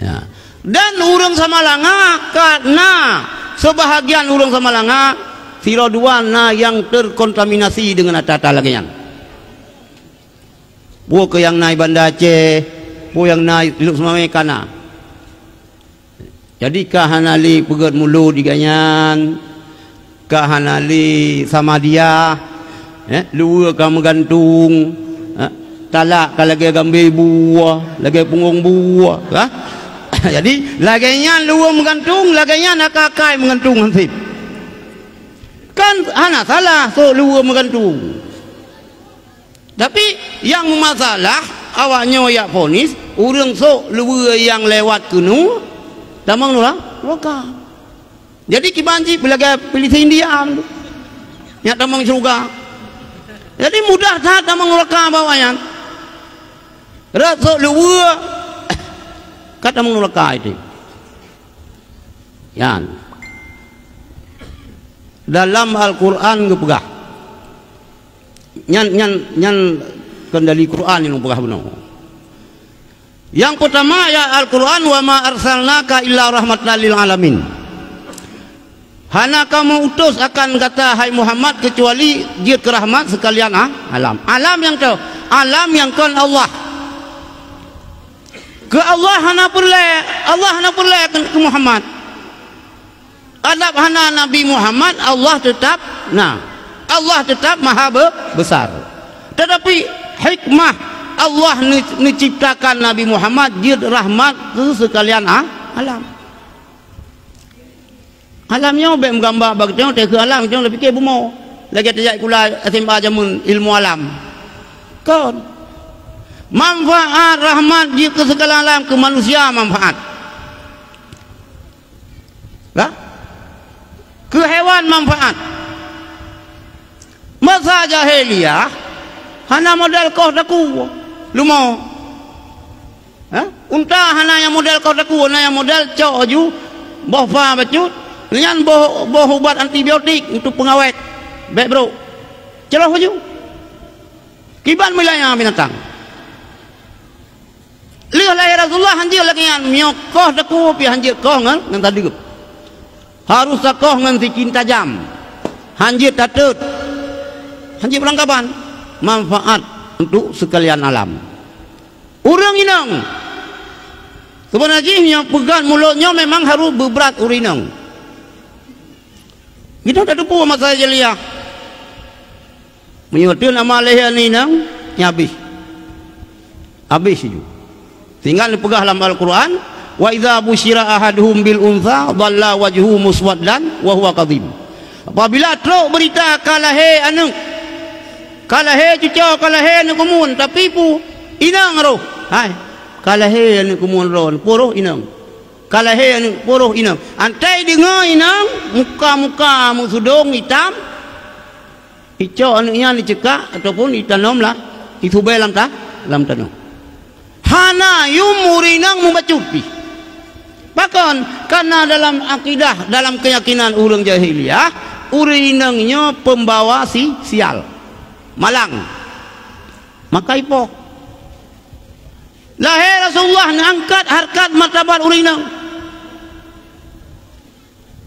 ya. Dan urang Samalanga karena sebahagian urang Samalanga Siroduana yang terkontaminasi dengan tata lagian. Bu ke yang naik Banda Aceh, bu yang naik Luk Semame kana. Jadi kahanali pegat mulu di ganyan, kahanali sama dia, luar kamu gantung, talak kalagi gambe buah, lagi punggung buah, Jadi laginya luar menggantung, laginya nakakai menggantung hansip. Kan anak salah so luar menggantung. Tapi yang masalah awaknya ya ponis urang so luar yang lewat kenu tamang nulah roka. Jadi kibanji belaga pilih India nya tamang surga. Jadi mudah tak tamang roka bawayan. Raso luar kata tamang roka itu. Yan dalam Al-Quran gepegah nyan kendali Quran yang pegah benar. Yang pertama ya Al-Quran wa ma arsalnaka illa rahmatan lil alamin. Hana kamu utus akan kata hai Muhammad kecuali dia ke rahmat sekalian alam. Alam yang tahu, alam yang kan Allah. Ke Allah hana perle ke Muhammad. Adab hana Nabi Muhammad Allah tetap maha besar. Tetapi hikmah Allah menciptakan Nabi Muhammad dia rahmat ke sekalian alam. Alamnya obek menggambar bagi tengok ke alam tengok lebih ke bumo. Lagi terjadi kula atimba jamun ilmu alam. Kon manfaat rahmat dia ke sekalian alam ke manusia manfaat. Ke hewan manfaat. Masa jahiliyah hana model kau daku lumo. Unta hana yang model kau daku, hana yang model coju boh fa bacut dengan boh ubat antibiotik untuk pengawet. Baik bro. Celah baju. Kiban milanya binatang. Lihat lahir Rasulullah hanjir lagi yang miokoh daku pi hanjir koh ngan tadi. Harus sakoh dengan sikin tajam hanjir tatut hanjir perangkapan manfaat untuk sekalian alam. Urang inang sebenarnya pegang mulutnya memang harus beberat urinang. Kita tak dupu masalah jeliah menyuruh nama leher ni nang habis itu tinggal dipegah dalam Al-Quran. Wa idza busyira ahaduhum bil untha dhalla wajhuhu muswaddan wa huwa kadhib. Apabila truk berita kalahe anu kalahe cuca kalahe anu kumun tapi pu inang roh hai kalahe anu kumun roh poroh inang kalahe anu poroh inang antai dengar inang muka musudong hitam ico anu nya dicekak ataupun ditanamlah itu belang ta dalam tanah hana yumurinang membacuti. Bahkan karena dalam akidah, dalam keyakinan urang jahiliyah, urinangnya pembawa sial, malang. Maka ipo. Lahir Rasulullah angkat harkat martabat urinang.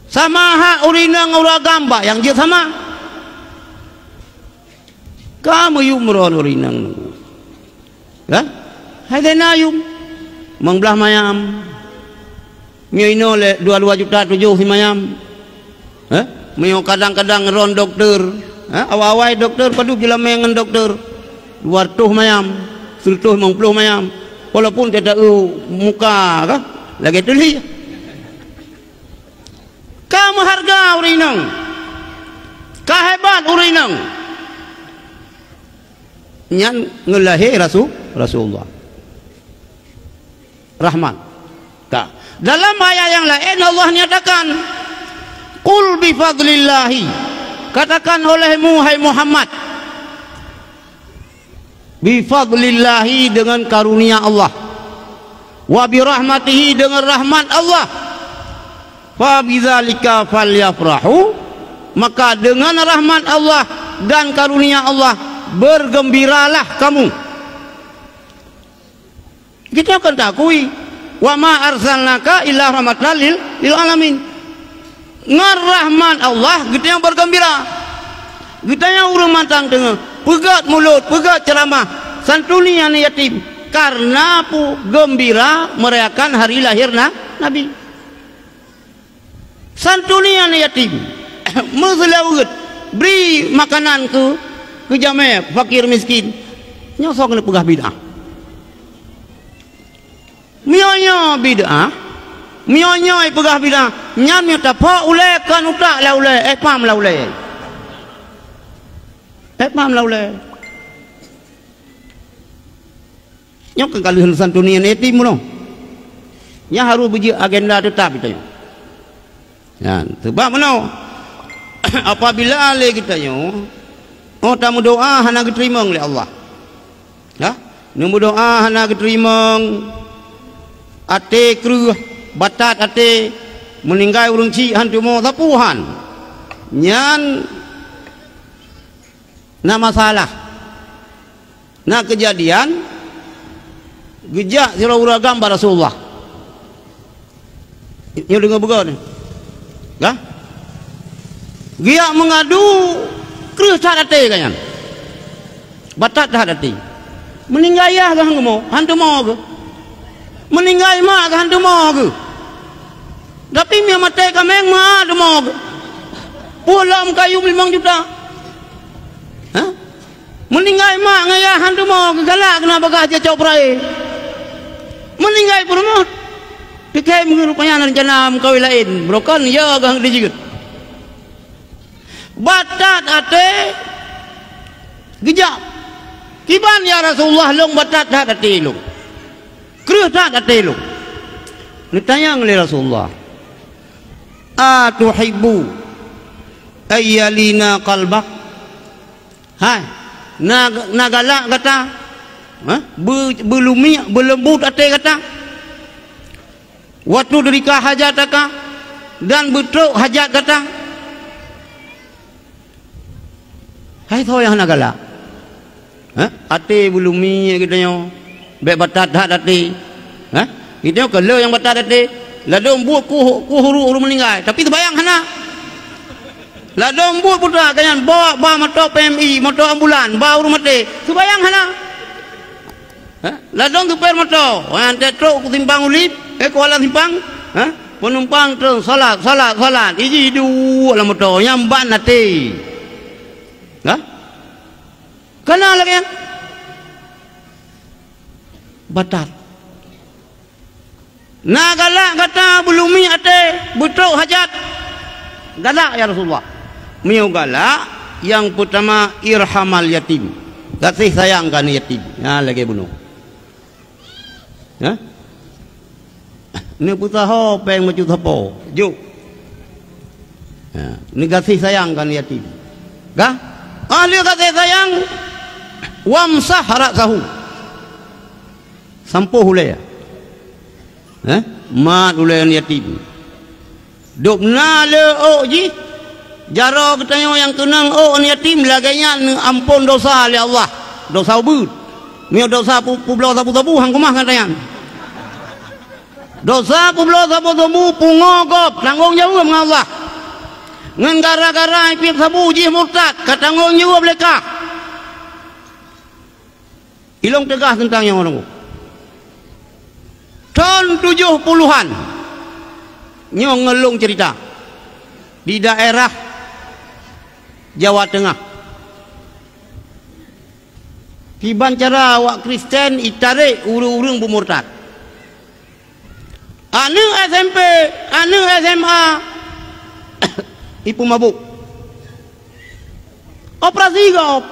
Sama hak urinang orang gamba yang dia sama. Kamu yumron urinang. Ya? Hadena yum mengbelah mayam. Mio le 2 juta 7 himayam. Mio kadang-kadang ron dokter. Awal-awal dokter padu jela mengen dokter. 200 mayam, 150 mayam. walaupun tidak muka kah lagi tuli kamu harga urinang kahebat urinang nyan ngelahi Rasulullah rahmat tak dalam ayat yang lain Allah nyatakan qul bi fadlillahi katakan olehmu hai Muhammad bi fadlillahi dengan karunia Allah wa bi rahmatihi dengan rahmat Allah fa bidzalika falyafrahu maka dengan rahmat Allah dan karunia Allah bergembiralah kamu. Kita akan takui wa ma arsalnaka illa rahmatan lil alamin. Ngarahman Allah kita yang bergembira. Kita yang urang matang tengah, pegat mulut, pegat ceramah, santuni anak yatim karena gembira merayakan hari lahir Nabi. Santuni anak yatim, muzlawut, beri makanan ke jamaah fakir miskin. Nyosok ni pegah bid'ah. Mionyo bid'ah, mionyo pegah bid'ah. Nyam yo tapak ulai kan utak la ulai, pam la ulai. Pam la ulai. Nyok kan kalian santuni anak yatim no. Nya harus beji agenda tetap kita. Ya, sebab mana? Apabila ale kita yo, oh tamu doa hana diterima oleh Allah. Ya, nombor doa hana diterima. Ate kru batat ate meninggai urang ci hantu mo tapuhan. Nyan na masalah. Na kejadian gejak sira-ura gambar Rasulullah. Yo dengar begon. Kah? Dia mengadu kerus tak hati kan? Batat tak hati. Meninggal ya ke hantu mau ke? Meninggal mak ke hantu mau ke? Tapi dia mati ke meng mak hantu mau ke? Pulang kayu 5 juta. Hah? Meninggal mak ngaya hantu mau ke? Galak kenapa gajah cau perai? Meninggal pun mau. Pikir rupanya rencana kau lain. Brokan ya gang dijigut. Batat ate gejak. Kiban ya Rasulullah long batat dah ate long. Kerus tak ate long. Ditanya oleh Rasulullah. Atuhibbu ayyalina qalbak? Hai, nagalak kata. Hah? Belumi belembut ate kata. Waktu derika hajat kata dan betul hajat kata. Hai tahu yang nak galak. Ate belumi katanya. Baik batat dah ate. Kita kalau yang batat ate, ladong buat ku huru meninggal. Tapi terbayang hana. Ladong buat putra kanyan bawa motor PMI, motor ambulan, bawa rumah mati. Terbayang hana. Ladong tu per motor. Ante truk timbang ulip, kuala timbang, penumpang terus salat. Iji dua lah motor nyamban ate. Kenal lagi yang batat. Nah galak kata belumi ate betul hajat. Galak ya Rasulullah. Miu galak yang pertama irhamal yatim. Kasih sayangkan yatim. Ya lagi bunuh. Ya. Ni putaho peng macam tapo. Juk. Ya, ni kasih sayangkan yatim. Kah? Ahli kasih sayang wamsah ra'sahu sampuh ulai mat ulai yatim dukna le ji jaro katanya yang kenang yatim laganya ampun dosa oleh Allah dosa ubud mi dosa publau sapu hang kumah katanya dosa publau sapu pungogop tanggung jawab dengan Allah ngan gara-gara ipip sabu ji murtad katanggung jawab lekah ilong tegas tentang yang orang tahun 70-an nyong ngelung cerita di daerah Jawa Tengah Kiban cara awak Kristen itarik urung-urung bermurtad. Anu SMP, anu SMA ipu mabuk. Operasi gop.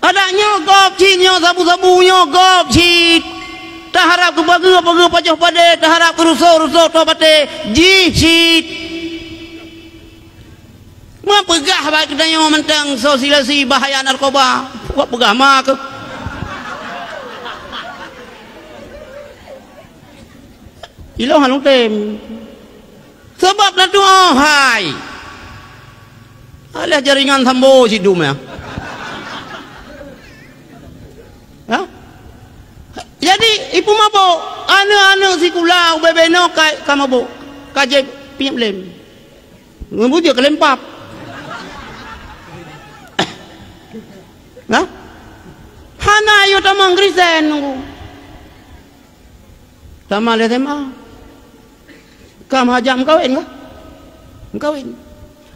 Ada nyogok cik, nyok sabu-sabu nyogok cik. Tak harap ke baga-baga pacah pada, tak harap ke rusuk-rusuk tu pate ji cik. Mengapegah baik kita yang mentang sosialisasi bahaya narkoba. Buat pegah mak ke? Ilau halung tem. Sebab dah tu hai. Alah jaringan sambo si dum ya. Ha? Jadi ibu mabuk, anu si kulau bebeno kai kamabuk. Kajai pinjam lem. Ngembu dia kelempap. Ha? Hana ayo tamang Kristen nunggu. Tamal SMA. Kam hajam kawin ka? Kawin.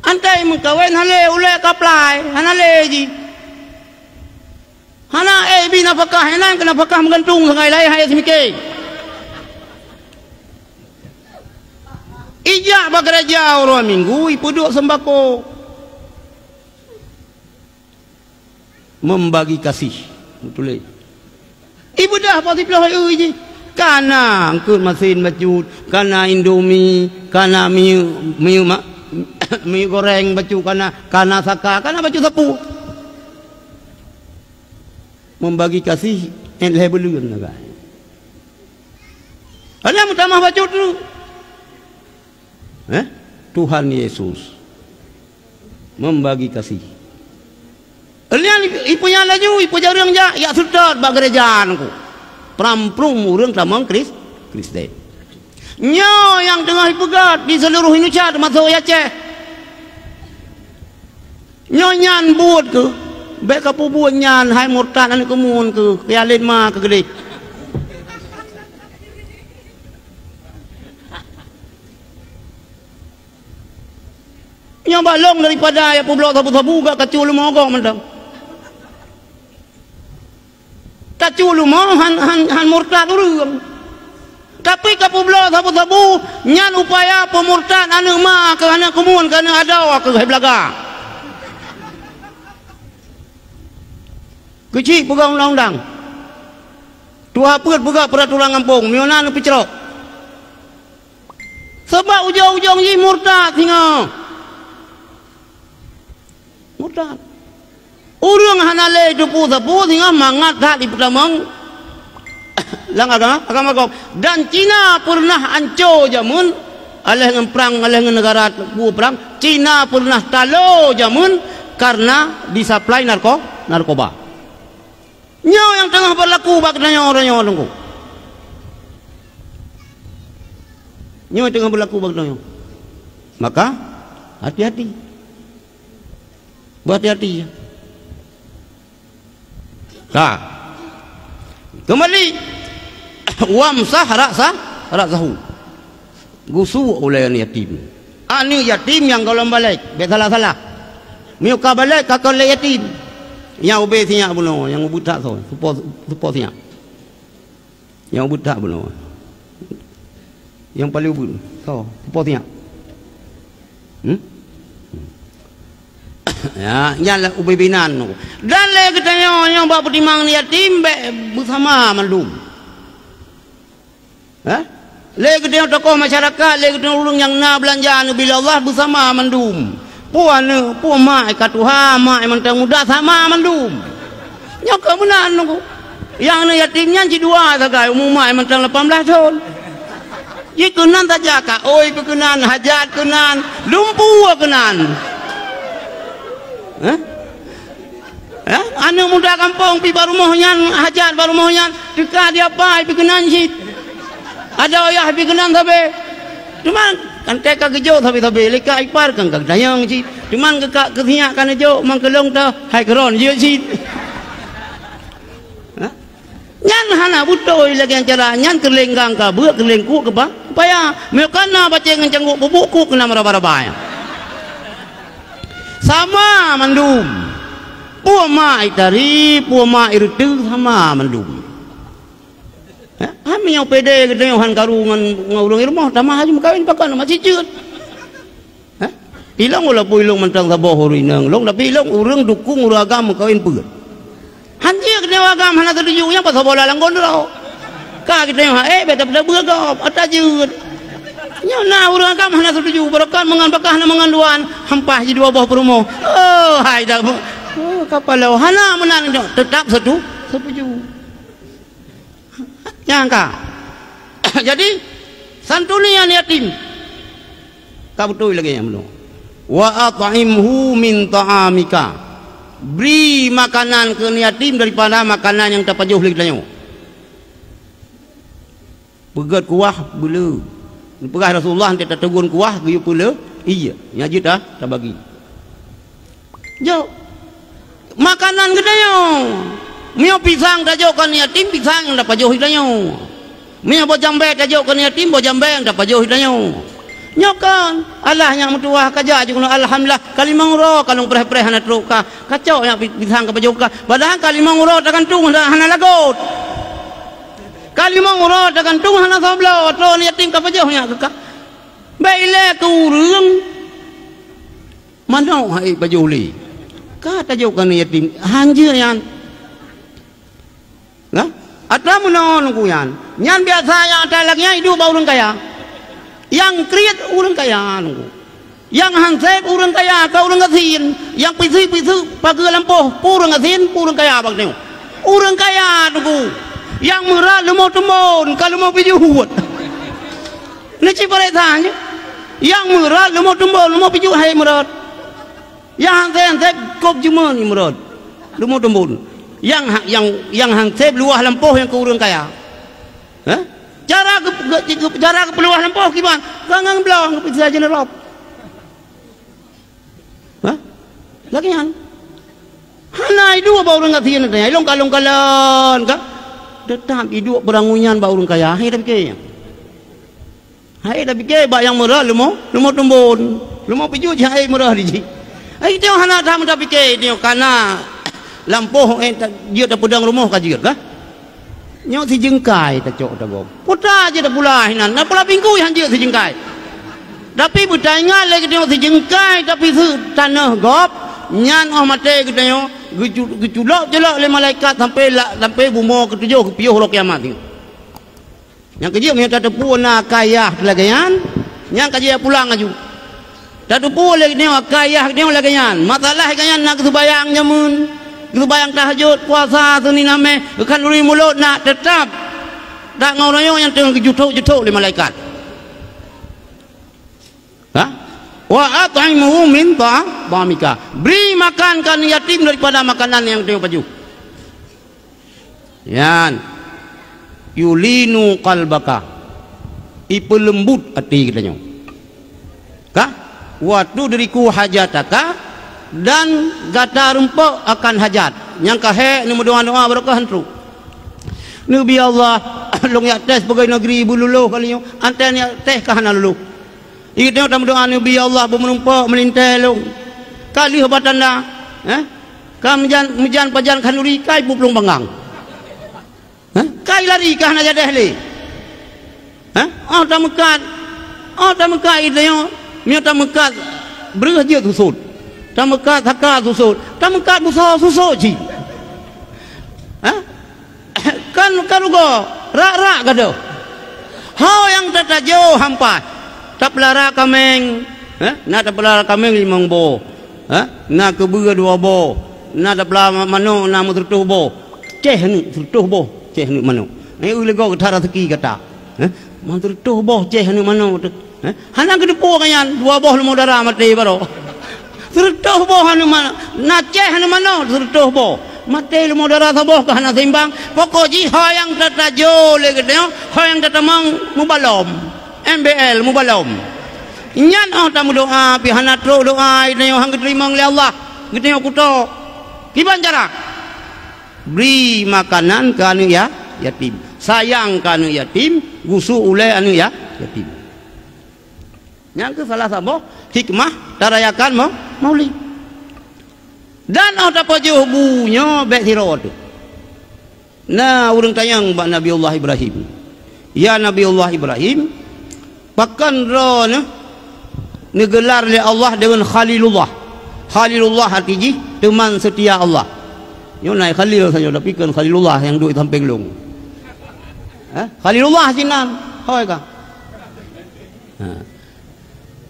Antai mengkawin hale ule kaplai, hana leji. Hana bina pakah henan kena pakah menggantung sangai lai hai semike. Ijak bekerja orang minggu ipu duk sembako. Membagi kasih betul. Ibu dah pasti pilih je. Kana angkut mesin baju, kana Indomie, kana mie goreng baju, kana saka, kana baju sapu. Membagi kasih entah belum naga. Ada mutamah baju tu. Tuhan Yesus membagi kasih. Elian ipunya laju, ipu jarang ja, ya sudah bag gerejaan ku. Pramprung urang tamang Kristen. Nyo yang tengah ipegat di seluruh Indonesia termasuk Aceh. Nyo nyan buat ke, baik kapu buat nyan, hai murtad anu kemun ke, kialin ma ke gede. Nyo balong daripada ya publok sabu-sabu gak kacul mogok mentang. Kaculu mau han murtad urang. Tapi kapublo sabu-sabu nyan upaya pemurtad anu mah ke anak kemun kana ada ke belaga. Kecil pegang undang-undang. Tua peut pegang peraturan kampung, miona anu picrok. Sebab ujung-ujung ji murtad singa. Murtad. Urang hanale dupu sapu sehingga mangat dah di pertamang lang agama dan Cina pernah anco jamun aleh dengan perang aleh dengan negara bu perang Cina pernah talo jamun karena disuplai narkoba. Nyo yang tengah berlaku baknanya orangnya tunggu. Nyo yang tengah berlaku baknanya. Maka hati-hati. Berhati-hati ya. Nah, kembali wamsah raksahu gusu oleh yatim. Ani yatim yang kalau balik salah miuka balik kakak le yatim yang ubesinya buno yang buta so supposnya yang buta buno yang paling ubun so supposnya ya nyala ubebinan dan le katanya yang bapa timang yatim bersama mandum le katanya tokoh masyarakat le katanya ulung yang na belanjaan bila Allah bersama mandum puan mai katuha mai mentang muda sama mandum nyok kemenan nunggu yang yatimnya ci dua sagai umum mai mentang 18 tahun ye kenan saja ka oi kenan hajat kenan lumpuh kenan. Anu muda kampung pi baru mohnya hajat baru mohnya dekat dia apa pi kenan sit ada ayah pi kenan sabe cuman kan teka gejo sabe leka ipar kan kag dayang sit cuman ke kesiak kan jo mang kelong ta hai keron je sit nyan hana butoi lagi cara nyan kerlenggang ka beuk kerlengku ke ba upaya mekana baca ngencanguk bubuku kena marah-marah sama mandum pua mai tari pua mai irtu sama mendum kami yang pede gede han karungan ngurung irmah tamah aja kawin pakan masih cut ilang ulah puilung mentang saboh hurinang long tapi ilang urang dukung uragam kawin peut hanje gede agam hana terju yang pas bola langgon ro ka gede beta beda beugop ata jeut nya na urang agam hana terju barakan mangan bakah mangan duan hampah jadi dua buah perumo oh hai dah kapalau hana menang tetap setuju nyangka jadi santunian yatim kabutuy lagi yang belum wa at'imhu min ta'amika beri makanan ke yatim daripada makanan yang terpajuh lagi tanya pegat kuah bela pegah Rasulullah nanti tegun kuah geyu pula iya nyajit dah tak bagi jauh makanan gedanya mio pisang tajuk kan yatim pisang yang dapat jauh hidanya mio bojambe tajuk kan yatim bojambe yang dapat jauh hidanya nyokan Allah yang mutuah kaja juga alhamdulillah kalimang ro kalung pereh-pereh hana truka kacau yang pisang ke bajuka padahal kalimang ro takkan tung hana lagot kalimang ro takkan tung hana sablo tro yatim ke bajuhnya kekak baile ke urang mana hai baju li ka tajuk kan yatim hanje yang nah, ada menon kuyan. Nyan biasa yang ada lagi hidup orang kaya. Yang kriat orang kaya nunggu. Yang hansep orang kaya, kau orang asin. Yang pisu pagi lampu, orang asin, orang kaya bang neu. Orang kaya nunggu. Yang murah lemau tembon, kalau mau piju huat. Neci peretanya. Yang murah lemau tembon, lemau piju hai murah. Yang hansep kop cuma ni murah. Lemau tembon. Yang hansip luah lampuh yang ke urang kaya. Cara ke luah lampuh gimana? Gangang belang ke pizza general. Lagi yang hanai dua bau orang kasihan tanya. Ilong kalon ka. Tetap hidup berangunyan bau orang kaya. Hai dah fikir. Hai dah fikir bak yang murah lemau tembon. Lemau piju hai murah di. Hai tengok hana dah mudah fikir tengok kana lampuh dia tak pedang rumah ka jirat kah nyok si jengkai tak cok tak gom putra je tak pula hinan nak pula pingku yang dia si jengkai tapi buta ingat lagi tengok si jengkai tapi su tanah gop nyan oh mate kita yo geculok jelok le malaikat sampai bumo ketujuh ke piuh ro kiamat tu yang kerja punya tak tepu na kaya lagi yan yang kerja pulang aju tak tepu lagi tengok kaya tengok lagi yan masalah kan nak sembayang nyamun itu bayang tahajud puasa tu ni name kan uri mulut nak tetap tak ngoroyo yang tengah jutuk-jutuk di malaikat wa at'imhu min ta'amika beri makan kan yatim daripada makanan yang tengah paju yan yulinu qalbaka ipelembut hati katanya kah waktu diriku hajataka dan gata rumpuk akan hajat yang kahe ni doa barakah hantru Nabi Allah long ya tes sebagai negeri bululuh kalinya anten ya teh kahana lulu itu tengok doa Nabi Allah bermenumpuk melintelung kali batanda kam pajan kanuri kai puplung bangang kai lari kahana jadah le tamekat itu yo mi tamekat berah dia susut tamekat haka susut tamekat busa susut ji kan ugo rak gado hau yang tatajo hampa taplara kameng na taplara kameng 5 bo na kebeu 2 bo na taplara mano na mututuh bo ceh ni tutuh bo ceh ni mano ai ulego thara seki kata mututuh bo ceh ni mano hana gedepo kanyan 2 boh lu modara mate baro Sertuh boh anu mana, naceh anu mana, sertuh boh. Mati lu modara saboh ke hana seimbang. Pokok ji hayang tatajo lagi tengok, hayang tatamang mubalom, MBL mubalom. Nyan tamu doa, pi hana tro doa, tengok hang diterima oleh Allah, tengok kuto. Kiban cara? Beri makanan ke anu ya yatim, sayang ke anu yatim, gusu oleh anu ya yatim. Yang ke salah saboh hikmah tarayakan maulid Dan ada pajuh bunyo bek siro tu. Nah, orang tayang bak Nabi Allah Ibrahim. Ya Nabi Allah Ibrahim, pakan ro ne gelar oleh Allah dengan Khalilullah. Khalilullah artinya teman setia Allah. Yo naik Khalil saja tapi kan Khalilullah yang duduk samping long. Khalilullah sinan, hoi ka.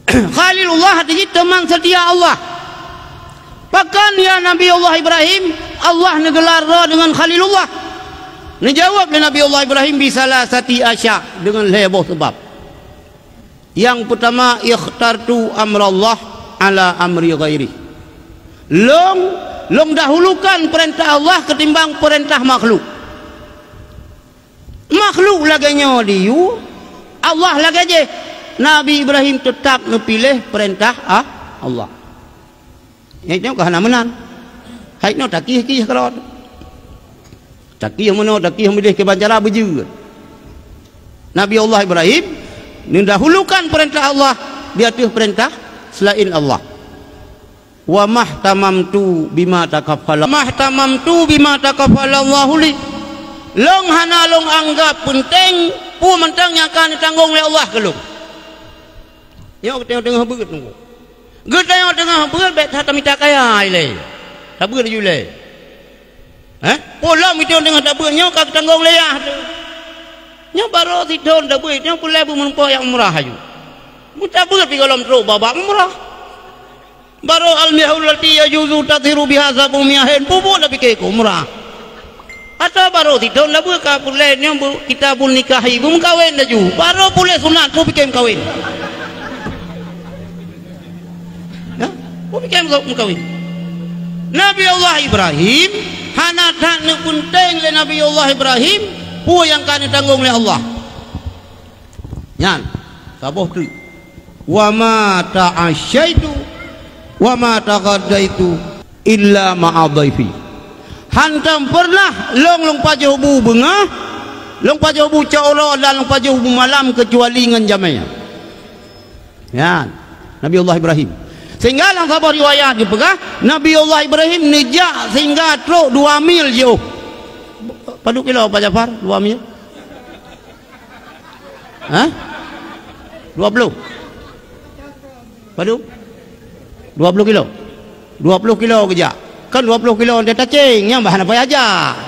Khalilullah artinya teman setia Allah. Bahkan ya Nabi Allah Ibrahim, Allah negelar dengan Khalilullah. Dijawab oleh Nabi Allah Ibrahim bisalah sati asya dengan heboh sebab. Yang pertama, ikhtartu amrallah ala amri ghairi. Long dahulukan perintah Allah ketimbang perintah makhluk. Makhluk laganya diu, Allah lagi je. Nabi Ibrahim tetap memilih perintah Allah. Yang itu kahana menang. Hai no takih kerot. Takih mana takih milih ke banjara beju. Nabi Allah Ibrahim mendahulukan perintah Allah di atas perintah selain Allah. Wa mahtamamtu bima takaffala. Mahtamamtu bima takaffala Allahu li. Long hana long anggap penting pu mentang yang akan ditanggung oleh Allah kelung. Yo tengah beut tunggu. Geut tengah beut bet tak minta kaya ile. Tak beut jule. Pola mi tengah tak beut nyo ka tanggung leah tu. Nyo baro tidon tak beut nyo pulai bu menpo yang murah aju. Muta beut pi kolom tro babak murah. Baro al-mihul lati yajuzu tathiru biha sabu miahen pupu dah fikir ko murah. Atau baru tidon dah beut ka pulai nyo kita pun nikahi bu kawin dah ju. Baro pulai sunat pu fikir kawin. Bukan mukawin. Nabi Allah Ibrahim hana tak penting le Nabi Allah Ibrahim pu yang kan ditanggung oleh Allah. Nyan, saboh tu. Wa ma ta'asyaitu wa ma taqaddaitu illa ma'adhaifi. Hantam pernah long pajuh bu bengah, long pajuh bu caula dan long pajuh bu malam kecuali dengan jamnya. Nyan, Nabi Allah Ibrahim. Sehingga dalam sahabat riwayat dipegah Nabi Allah Ibrahim nijak sehingga truk 2 mil jauh. Padu kilo Pak Jafar 2 mil? 20. Padu 20 kilo. 20 kilo kejak. Kan 20 kilo dia tacing yang bahan apa aja.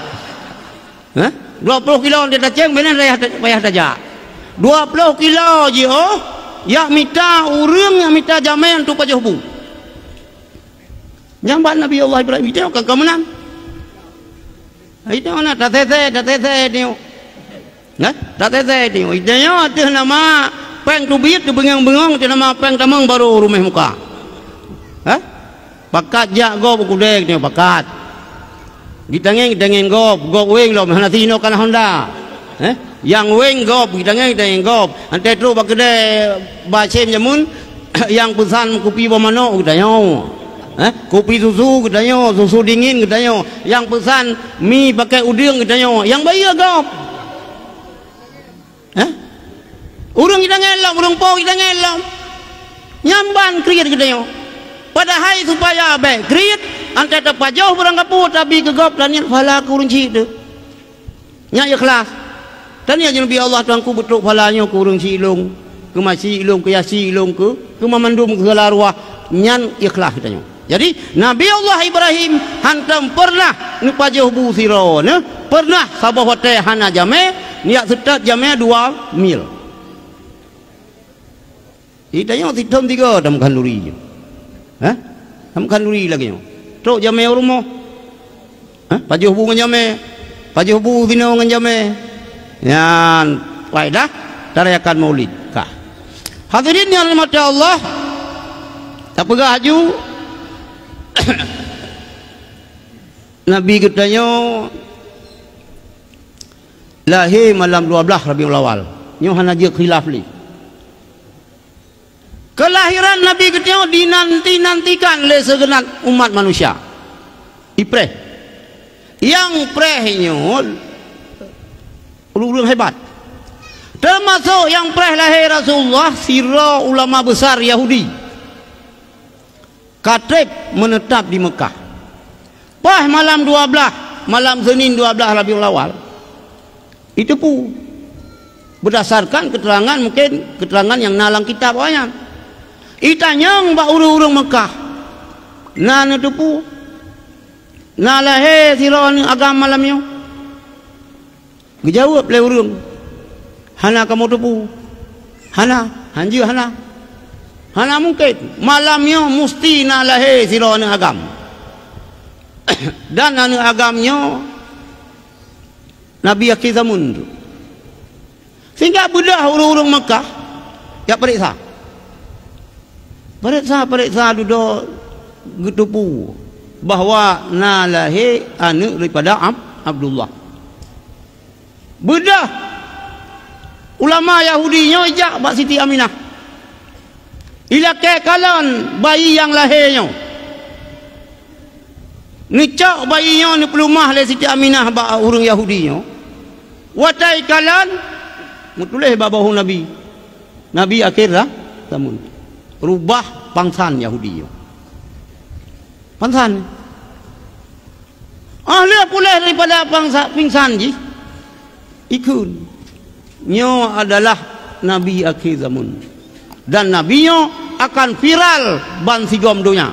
20 kilo dia tacing benar payah tajak. 20 kilo je yang minta urang yang minta jamaah tu pajuh bu. Jambat Nabi Allah Ibrahim itu kan kemenang. Itu mana tak tete dia. Tak tete dia. Itu ada nama peng tu biat tu bengong-bengong tu nama peng tamang baru rumah muka. Bakat jak go kudek dia bakat. Gitangeng go weng lo mana tino kan Honda. Yang weng gob kita ngai gob ante tru bakde bacem jamun yang pesan kopi bomano kita nyo kopi susu kita nyo susu dingin kita nyo yang pesan mie pakai udang kita nyo yang bayar gob urang kita ngelom urang po kita ngelom nyamban kriat kita nyo padahal supaya baik kriat ante tapajauh barang kapu tapi ke gob dan yang fala kurunci tu nya ikhlas. Tanya Nabi Allah tuanku betul palanya ke urang silung, ke masih ilung, ke yasi ilung, ke mamandum ke larwah nyan ikhlas katanya. Jadi Nabi Allah Ibrahim hantam pernah ni pajuh bu siro pernah sabah hotel hana jame niat setat jame 2 mil. Itanya hitam 3 dalam kanduri je. Dalam kanduri lagi nyo. Truk jame rumah. Pajuh bu dengan jame. Pajuh bu sino dengan jame. Yang faedah tarayakan maulid kah. Hadirin yang dirahmati Allah, tak pegah aju Nabi katanya lahir malam 12 Rabiul Awal. Nyo hana je khilaf li. Kelahiran Nabi katanya dinanti-nantikan oleh segenap umat manusia. Ipreh. Yang prehnya ulun hebat. Termasuk yang pernah lahir Rasulullah sira ulama besar Yahudi. Katib menetap di Mekah. Pas malam 12, malam Senin 12 Rabiul Awal. Itu pun berdasarkan keterangan, mungkin keterangan yang nalang kitab wayang. Itanyang ba urang-urang Mekah. Nan itu pun na lahir siron agama malamnya. Dijawab oleh urang. Hana kamu tu pun. Hana, hanji hana. Hana mungkin malamnya mesti na lahir siron agama. Dan anu agamnya Nabi akhir zaman tu. Sehingga bedah orang-orang Mekah ya periksa. Periksa duduk getupu bahawa na lahir anak daripada Abdullah. Bedah ulama Yahudinya ijak bak Siti Aminah. Ila kekalan bayi yang lahirnya. Nicak bayinya ni pelumah le Siti Aminah bak orang Yahudinya. Watai kalan mutuleh babahu Nabi. Nabi akhirlah zaman. Rubah pangsan Yahudi. Pangsan. Dia pulih daripada pingsan ji. Ikut. Nyo adalah Nabi akhir zaman. Dan Nabinya akan viral ban sigom dunia.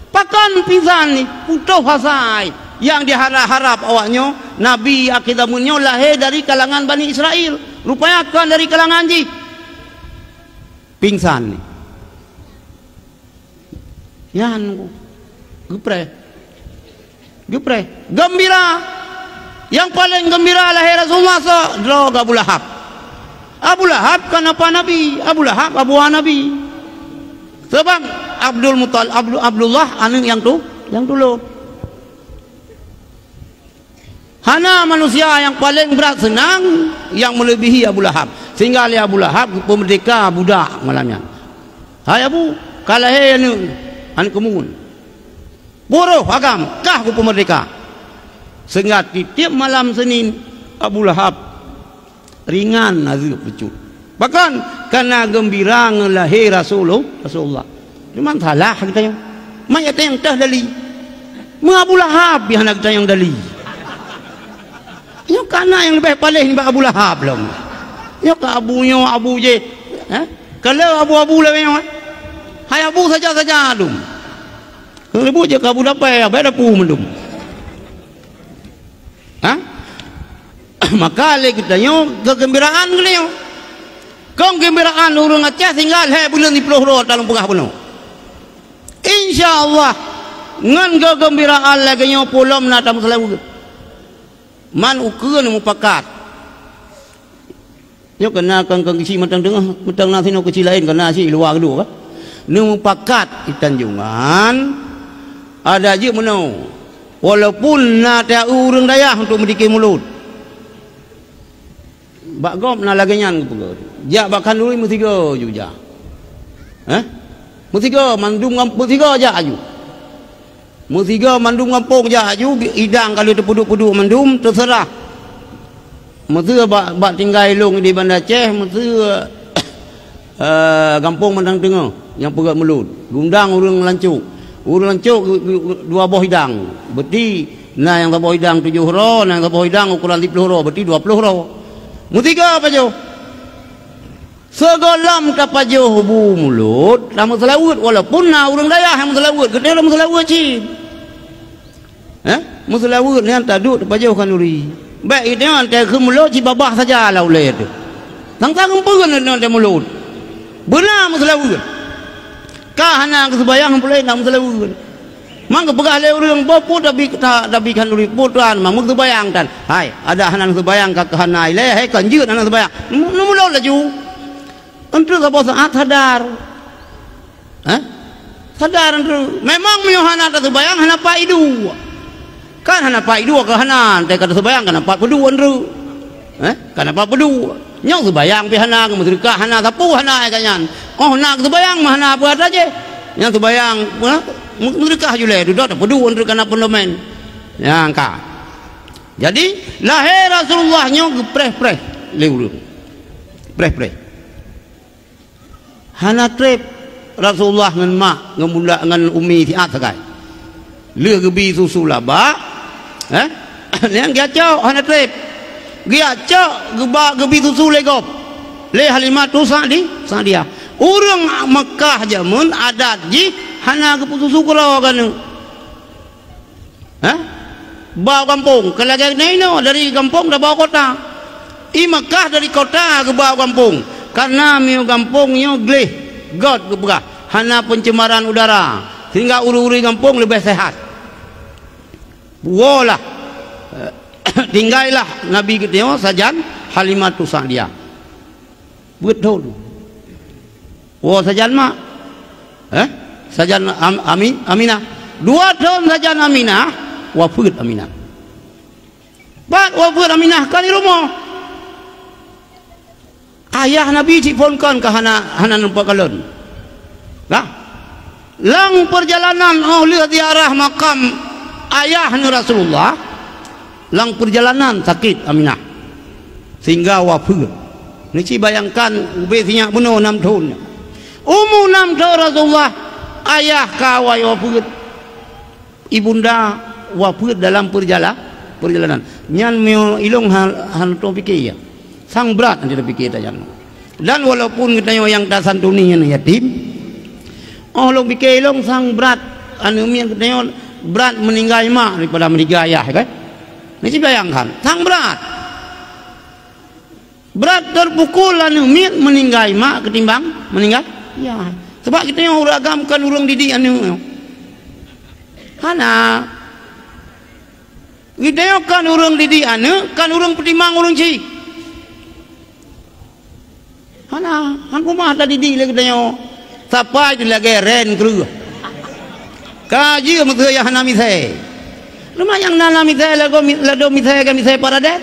Pakan pingsan ni putuh hasai yang diharap-harap awaknya Nabi akhir zamannya lahir dari kalangan Bani Israel. Rupanya akan dari kalangan ji. Pingsan ni. Yan gepre gembira, yang paling gembira lahir Rasulullah drog Abu Lahab. Abu Lahab kenapa Nabi? Abu Lahab abuah Nabi. Sebab Abdullah anu yang dulu. Hana manusia yang paling berat senang yang melebihi Abu Lahab. Sehingga oleh Abu Lahab pemerdeka budak malamnya. Hai Abu, kalau anu kemun buruh agam kah ku pemerdeka. Sehingga tiap malam Senin Abu Lahab ringan nazir pecut. Bahkan karena gembira ngelahir Rasulullah. Cuma salah kita yang mayat yang dah dali. Abu Lahab yang kita yang dali. Yo kana yang lebih paling ni Abu Lahab belum. Yo ka abunya Abu je. Kalau abu-abu lah memang. Hai abu saja adum. Kalau je kabu dapat apa dah pu mendum. Maka le kita nyo kegembiraan beliau. Kegembiraan urang Aceh tinggal he bulan 10 ro dalam pengah penuh. Insyaallah ngan kegembiraan lagi nyo pulom na tamu selawu. Man ukeun mupakat. Yo kena kang kisi matang tengah, matang nasi no kecil lain kena si luar kedua. Nu pakat Tanjungan ada je menau walaupun na ta urang dayah untuk mendikir mulut bak gom na laganyan ke ja bakan dulu mesti go juga mesti go mandum mesti go ja aju mesti go mandum kampung ja aju idang kalau terpuduk-puduk mandum terserah mesti bak tinggal long di Banda Aceh mesti kampung Mandang Tengah yang pegat mulut gundang urang lancuk dua buah hidang beti nah yang buah hidang 7 ro nah yang buah hidang ukuran 10 ro beti 20 ro mutiga apa jo segolam kapajo bu mulut lama selawut walaupun na urang dayah yang selawut gede lama selawut ci muselawut ni anta duk pajo kanuri baik itu anta ke mulut ci babah saja lah ulai tu tang-tang pun anta mulut benar muselawut kah hana kesebayang pulai nak muselawut mang kepegah le urang bopo tapi kan uri putuan mang kesebayang tan hai ada hana kesebayang ka hanai le hai kan jeut hana kesebayang mulut laju antu sapa saat sadar sadar antu memang hana kesebayang hana paidu kan hana paidu ke hana te ka kesebayang kan 42 antu kan 42 nyok sebayang pi hana ke sedekah hana sapu hana kanyan nak sebayang mah hana buat aja yang sebayang sedekah jule duduk tak pedu untuk kana pendomen yang ka jadi lahir Rasulullah nyok gepreh-preh leu preh-preh hana trip Rasulullah ngan mak ngan bunda ngan umi siat sakai lưa gebi susu laba yang gaco hana trip gaco gebi susu legop le Halimah tu dia orang Mekah jamun adat ji hana gepu susu kalau kan bawa kampung kalau no dari kampung dah bawa kota i Mekah dari kota ke bawa kampung karena miu kampungnya gleh god ke hana pencemaran udara sehingga uri-uri kampung lebih sehat walah tinggallah Nabi kita sajan Halimah tu dia betul wah sajan mak sajan Aminah 2 tahun sajan Aminah wafat Aminah wafat Aminah kali rumah ayah Nabi telefonkan ke hana nampak kalon lah lang perjalanan oleh ziarah makam ayah Rasulullah lang perjalanan sakit Aminah sehingga wafat ni bayangkan ubesinya bunuh 6 tahun umur 6 tahun Rasulullah ayah kawai wafat ibunda wafat dalam perjalanan nyan meo ilung hal to pikir ya sang berat nanti pikir ta jangan dan walaupun kita yang tak santuni yang yatim long pikir long sang berat anu mian kita berat meninggal mak daripada meninggal ayah kan ni bayangkan sang berat terpukul anu mian meninggal mak ketimbang meninggal ya sebab kita yang uragamkan urang didik anu hana kita kan urang didik anu kan urang pertimbang urang ci hana hangku mah tadi didik lagi kita sampai di lagi ren kru kaji mesti ya hana misai lumayan nana misai lado misai kan misai paradet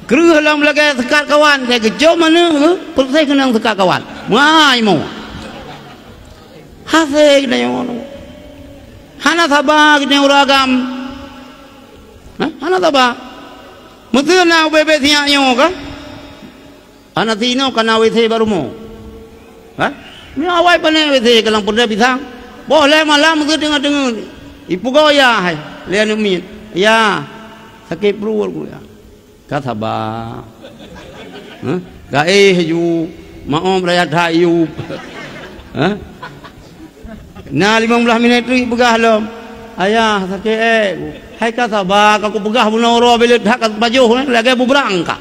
kru halam lagi sekat kawan saya kejo mana persai kenang sekat kawan mai mau hase kita hana sabar kita uragam hana sabar mesti na bebe siap yo kan anak tino kana wese baru mo ni awai pane wese kalang punda pisang boleh malam ke dengar ipu goya hai lian mi ya sakit perut ku ya kata ba ga ju maom raya thayu na 15 minit tu begah lom ayah sakit hai kata ba aku begah bunoro bila dak baju lagi bubrangka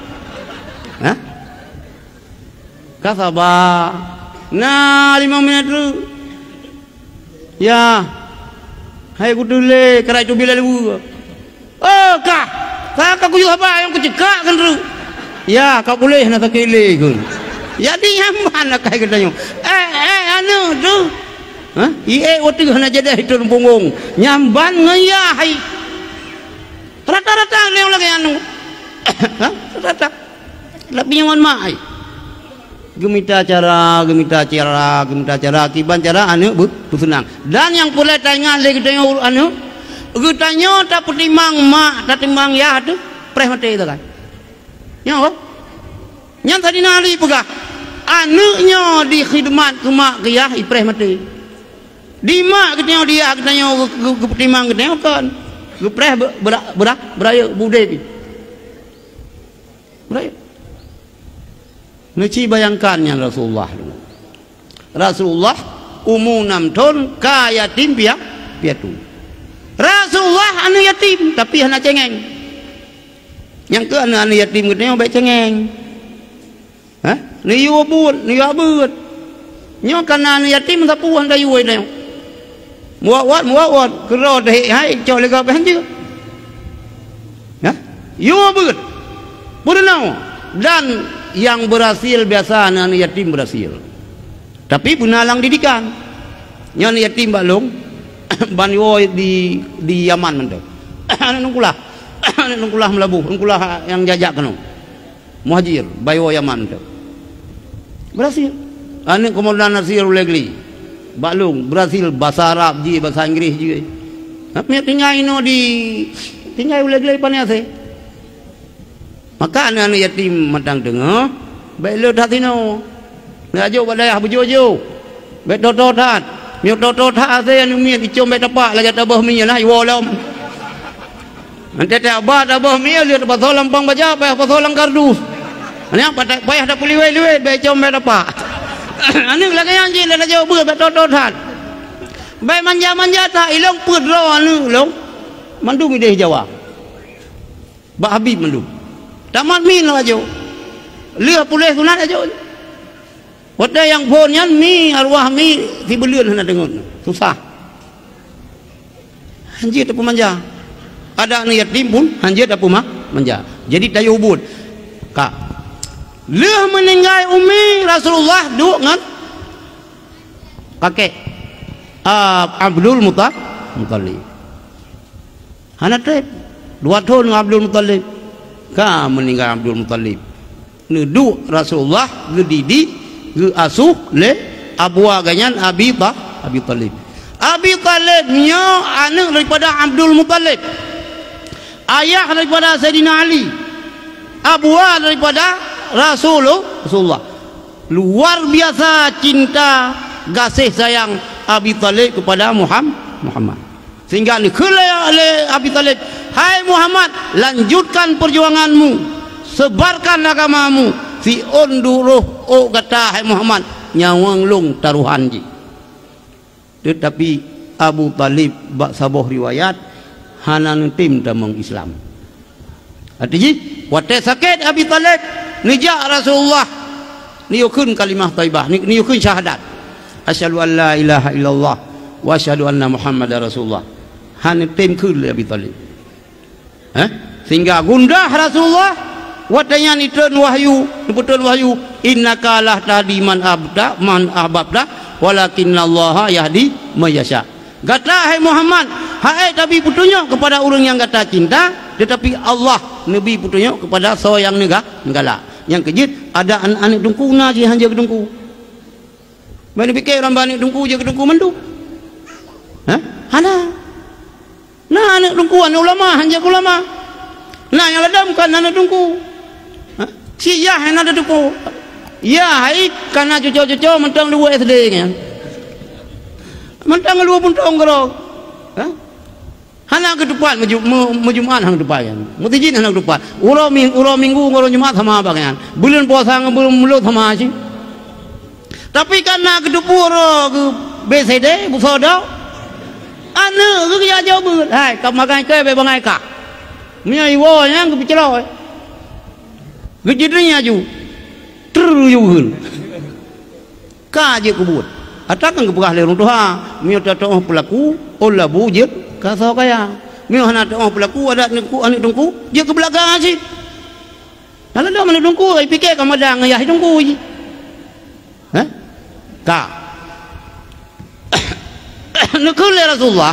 kasaba na 5 minit dulu ya hai kudule kerai tu bila lebu kah tak aku juga apa yang kucekak kan dulu ya kau boleh nak kele kun jadi nyaman nak kai katanya anu tu waktu nak jadi itu punggung nyamban ngayah rata-rata leong lagi anu rata lebih nyaman mai gemita cara kiban cara anu bersenang dan yang boleh tanya lagi tanya anu tanya tak pertimbang mak tak timbang ya tu preh mati itu kan yang tadi nali pegah anunya di khidmat ke mak ke ya preh mati di mak kita dia katanya pertimbang katanya kan preh beraya budai beraya. Neci bayangkannya Rasulullah umur 6 tahun ka yatim piatu Rasulullah anu yatim tapi hana cengeng yang ke anu yatim gede baik cengeng ni abut nyo kana anu yatim sapu handa yuai dah muawat kero dah hai cok lega ben je abut purnau dan yang berhasil biasa anak yatim berhasil tapi penalang didikan nyan yatim balung banyo di Yaman mendek anak nungkulah melabuh nungkulah yang jajak kanu muhajir bayo Yaman mendek berhasil anak kemudian nasir legli balung berhasil bahasa Arab ji bahasa Inggris juga tapi tinggal ino di tinggal legli panase maka anak yatim matang dengar baik lo dah tino ngajo badai bujo baik dodo dah miu toto tha saya nu mi dicom be tapak lagi tabah mi lah iwolom nanti abah tabah mi lihat pasal lampang baca pasal lang kardus ani apa payah dak puliwe-liwe be com be tapak ani lagi yang jin dah jauh be toto tha be manja-manja ta ilong put ro anu long mandu mi deh Jawa ba habib mandu tamat mi lo ajo lihat pulih sunat ajo wadai yang phonyan mi arwah mi si belian hendak dengun susah hanjir tak manja ada niat timbun hanjir tak manja jadi tayu ubud kak leh meninggal umi Rasulullah duk ngan kakek Abdul Muttalib hana trep 2 tahun Abdul Muttalib ka meninggal Abdul Muttalib nuduk Rasulullah ngedidik ge asuh le abu aganyan Abi Talib. Abi Talib nya anak daripada Abdul Muttalib. Ayah daripada Sayyidina Ali. Abu daripada Rasulullah. Luar biasa cinta kasih sayang Abi Talib kepada Muhammad. Sehingga ni kala oleh Abi Talib, hai Muhammad, lanjutkan perjuanganmu, sebarkan agamamu. Fi unduruh kata hai Muhammad nyawang long taruhan ji. Tetapi Abu Talib bak sabuh riwayat hanan tim damang Islam. Artinya wate sakit Abi Talib nijak Rasulullah niukun kalimah thayyibah niukun syahadat asyhadu an la ilaha illallah wa asyhadu anna Muhammadar Rasulullah. Hanan tim kun Abi Talib. Sehingga gundah Rasulullah watanya ni turun wahyu innaka la tahdi man ahbabta walakinallaha yahdi may yasha. Kata hai Muhammad, hai tapi petunjuk kepada orang yang kata cinta, tetapi Allah nabi petunjuk kepada seorang negala. Yang kejut ada anak dungku na je hanja kedungku. Bani fikir orang bani dungku je kedungku mandu. Hana. Nah anak dungku anak ulama hanja ulama. Nah yang ladam kan anak dungku. Si ya hena ada duku. Ya hai kana cucu-cucu mentang lu SD nya. Mentang lu pun tong gero. Hana ke depan mejumaan hang depan. Mutijin hang depan. Uro minggu ngoro Jumat sama bagian. Bulan puasa belum mulut sama sih. Tapi karena ke dupur ke BCD busodo. Anu ke ya jauh banget. Hai kau makan ke be bangai ka. Mia iwo yang ke bicara. Gejidnya ju teruyuhun ka je kubut atakan kebegah le runtuha mio tato pelaku ola bujir ka so kaya mio hana tato pelaku ada anik dungku je ke belakang sih ala dah mana dungku ai pikir ka madang ya dungku ji ka nakul Rasulullah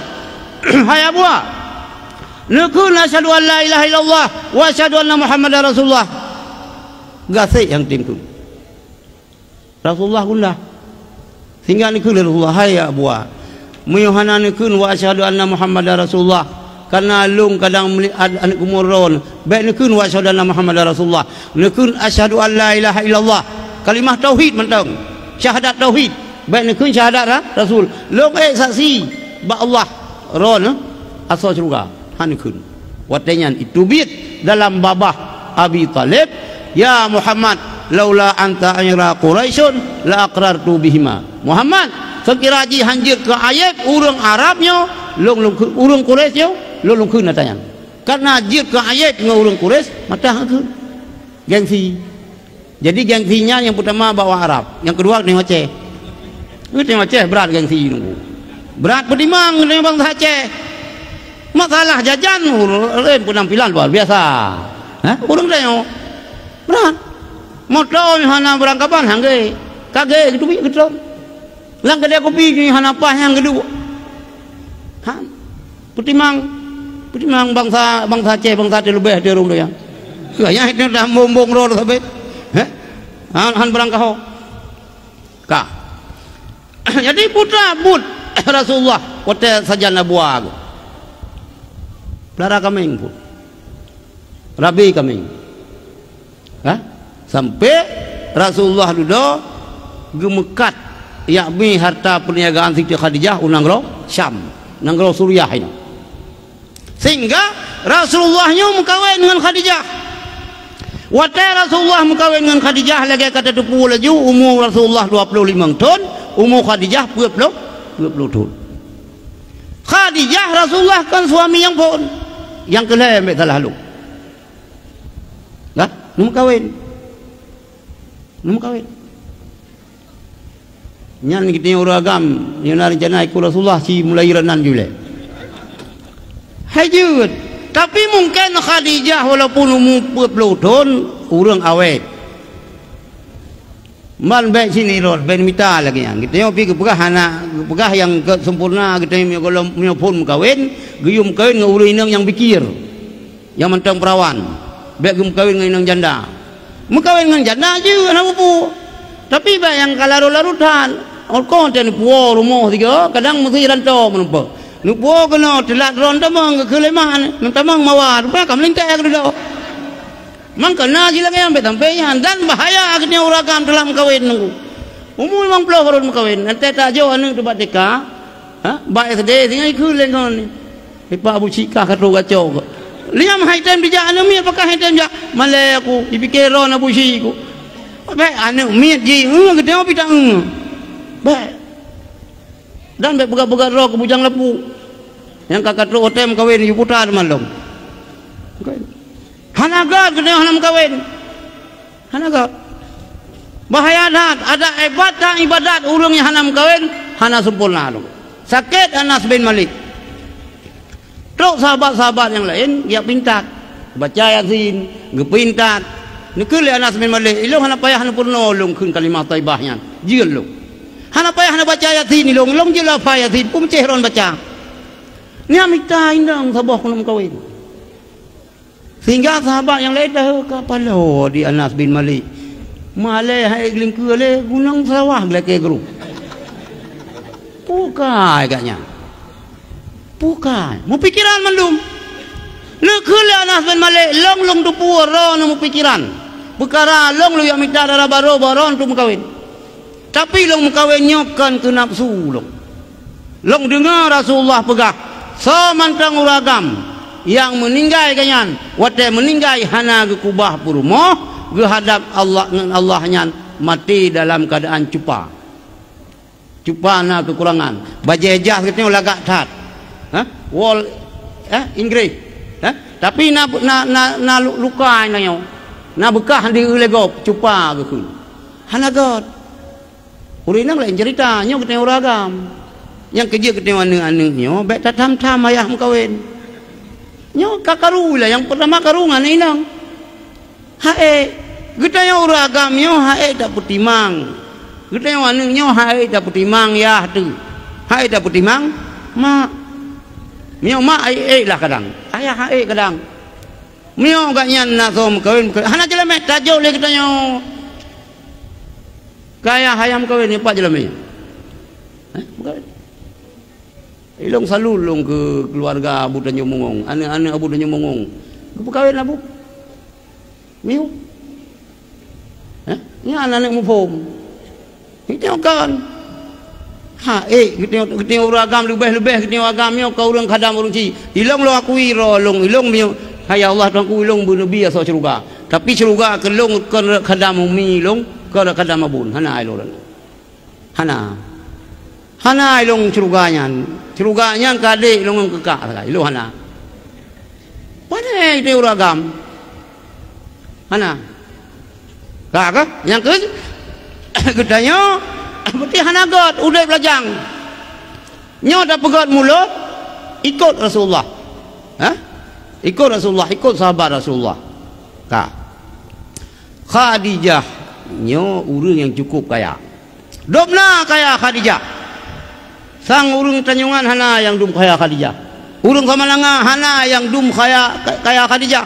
hai abu nakul asyhadu an la ilaha illallah wa asyhadu anna Muhammadar Rasulullah. Gasik yang timku Rasulullah gula sehingga ni kula Rasulullah hai abua muyuhana ni kun wa asyhadu anna Muhammadar Rasulullah karena lung kadang anak kumurun baik ni kun wa asyhadu anna Muhammadar Rasulullah ni kun asyhadu an la ilaha illallah kalimah tauhid mentang syahadat tauhid baik ni kun syahadat Rasul lung saksi ba Allah ron asal surga han kun watenya itu bit dalam babah Abi Talib. Ya Muhammad, laula anta ayra Quraisyun la aqrartu bihima. Muhammad, sekira ji hanjir ke ayat urang Arabnya, urang Quraisy long keun natanya. Karena jir ke ayat dengan urang Quraisy, mata keun. Gengsi. Jadi gengsinya yang pertama bawa Arab, yang kedua tengok Aceh. Tengok Aceh berat gengsi nunggu. Berat pedimang dengan bangsa Aceh. Masalah jajan lain penampilan luar biasa. Urang tengok berat motor hana berangkapan hangge kage gitu bi gitu lang kedai kopi ni hana apa yang kedua putimang bangsa Aceh bangsa lebih ada orang dia kaya itu dah bombong ro sampai han berangkah ka jadi putra but Rasulullah kota sajana buah pelara kaming pun rabi kaming sampai Rasulullah dulu gemekat yakni harta perniagaan Siti Khadijah unanggro Syam, nanggro Suriah ini. Sehingga Rasulullahnya mengkawin dengan Khadijah. Watai Rasulullah mengkawin dengan Khadijah lagi kata tepu laju umur Rasulullah 25 tahun, umur Khadijah 20 tahun. Khadijah Rasulullah kan suami yang pun yang kelai ambil salah lu. Lah, nu kawin. Nyan kita orang agam, yang rencana ikut Rasulullah si mulai renan juga. Hajud. Tapi mungkin Khadijah walaupun umur 20 tahun urang awet. Man baik sini rot ben mita lagi yang kita yo pi ke pegah anak pegah yang ke sempurna kita yo kalau punya pun kawin guyum kawin dengan urang inang yang pikir yang mentang perawan baik gum kawin dengan inang janda mengkawin dengan janda aja anak pupu tapi baik yang kalaru-larutan orang ten puo rumah tiga kadang mesti rantau menumpa nu puo kena telat ron tamang ke leman tamang mawar pa kam lingkai ke mang kena sila kaya ambil tampainya dan bahaya akhirnya uragam dalam kawin nunggu umur 50 baru kawin nanti tak jauh anu tempat deka baik sedih tinggal ikut lengon ni Pak Abu Cika kata kacau liam haitan bijak anu mi apakah haitan bijak malai aku dipikir ron Abu Ciku baik anu mi ji kita api tak baik dan baik begat-begat roh ke bujang lepu yang kakak roh hotel kawin ibu putar malam hanagat kena hanam kawin hanagat bahaya ada ibadat urungnya hanam kawin hana sempurna sakit Anas bin Malik terus sahabat-sahabat yang lain dia pintat baca Yasin ngepintat nekeli Anas bin Malik ilung hana payah hana purno lung kun kalimat taibahnya jil lung hana payah hana baca Yasin lung jil apa Yasin pun cehron baca ni amita indang sabah hanam kawin. Sehingga sahabat yang lain dah kapal di Anas bin Malik malai hai gelingku le gunung sawah gelake guru pukai agaknya pukai mu pikiran mandum lekele Anas bin Malik long tu puara mu pikiran perkara long lu yang minta darah baron tu mukawin tapi long mukawin nyokan ke nafsu long dengar Rasulullah pegah samantang uragam yang meninggal kanyan wate meninggal hana ke kubah purumoh ke hadap Allah dengan Allah nyan mati dalam keadaan cupa na kekurangan bajejah kita lagak tat wall Inggris tapi na luka nyo na bekah di ulegop cupa ke kun hana god urinang lain cerita nyo kita uragam yang kerja kita anu-anu nyo baik tatam-tam ayah mengkawin nyo kakaru lah yang pertama karungan inang hae kita yang uragam nyo hae tak putimang kita yang anu nyo hae tak putimang ya tu hae tak putimang mak nyo mak ai lah kadang ayah hae kadang nyo gaknya nasom kawin hana jelemet tajuk le kita nyo kaya hayam kawin ni pak jelemet ilong salulung ke keluarga Abu Tanjung Mongong anak-anak Abu Tanjung Mongong ke kawin Abu miu ni anak-anak mufum kita kan kita uragam lebih kita uragam yo kau urang kadam urang ci ilong lo aku iro long ilong miu hay Allah tuan ku ilong bu nabi asal ceruga tapi ceruga kelong ke kadam umi long ke kadam abun hana ilo hana ilong ceruganya kade ilong kekak ilo hana pada itu uragam hana kakak yang ke gedanya berarti hana god udah belajang nyo dah pegat mulut ikut Rasulullah ikut Rasulullah ikut sahabat Rasulullah kak Khadijah nyo urang yang cukup kaya dobna kaya Khadijah sang urang Tanjungan hana yang dum kaya Khadijah urang Kamalanga hana yang dum kaya Khadijah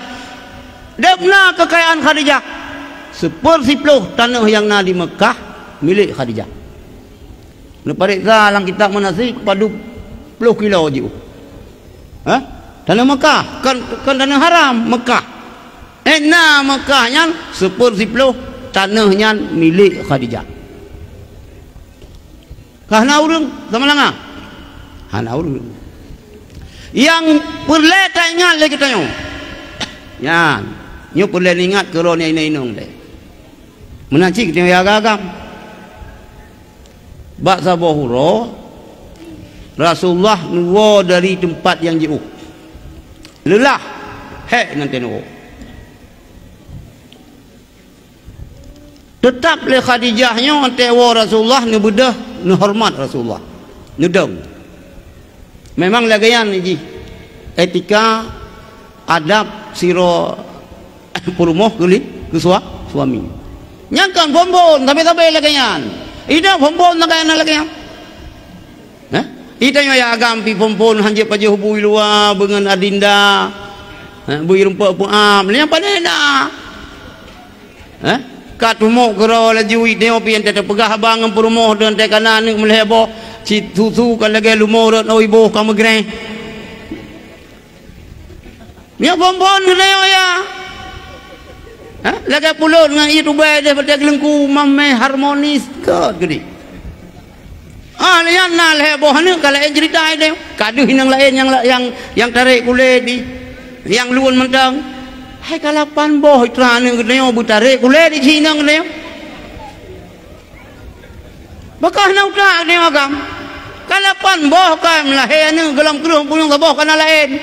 dobna kekayaan Khadijah 10 tanah yang na di Mekah milik Khadijah nepariksa dalam kitab manasik pada 10 kilo je tanah Mekah kan tanah haram Mekah na Mekahnya 10 tanahnya milik Khadijah Kahna urang sama langa. Hana urang. Yang perle tak ingat lagi kita nyo. Ya, nyo perle ingat keron ini inong deh. Menacik dia ya agam. Bak sabohuro Rasulullah nuwo dari tempat yang jauh. Lelah hek nanti nuwo. Tetap le Khadijahnya antewo Rasulullah nu bedah nu hormat Rasulullah. Nu dong. Memang lagayan ni etika adab siro perumoh kuli ke suami. Nyangkan bombon tapi lagayan. Ida bombon lagayan. Ida yang agam pi pompon hanje paje hubui luar dengan adinda. Bui rumput puam, ni apa nena? Kat rumah kero laju ideo pi ente pegah abang perumoh dan te kanan ni melebo ci susu kan lagi lumor no ibu kamu gre. Ni pompon leo ya. Lagi pulut dengan itu bae dia pada gelengku mame harmonis kot gede. Lian nak heboh ni kalau cerita dia kaduh yang lain yang tarik kulit di yang luan mentang hai kalapan boh itrane gede bu tarik kulit di Cina gede bakah nak tak dia agam kalapan boh kan lahir ni gelam keruh punyung boh kana lain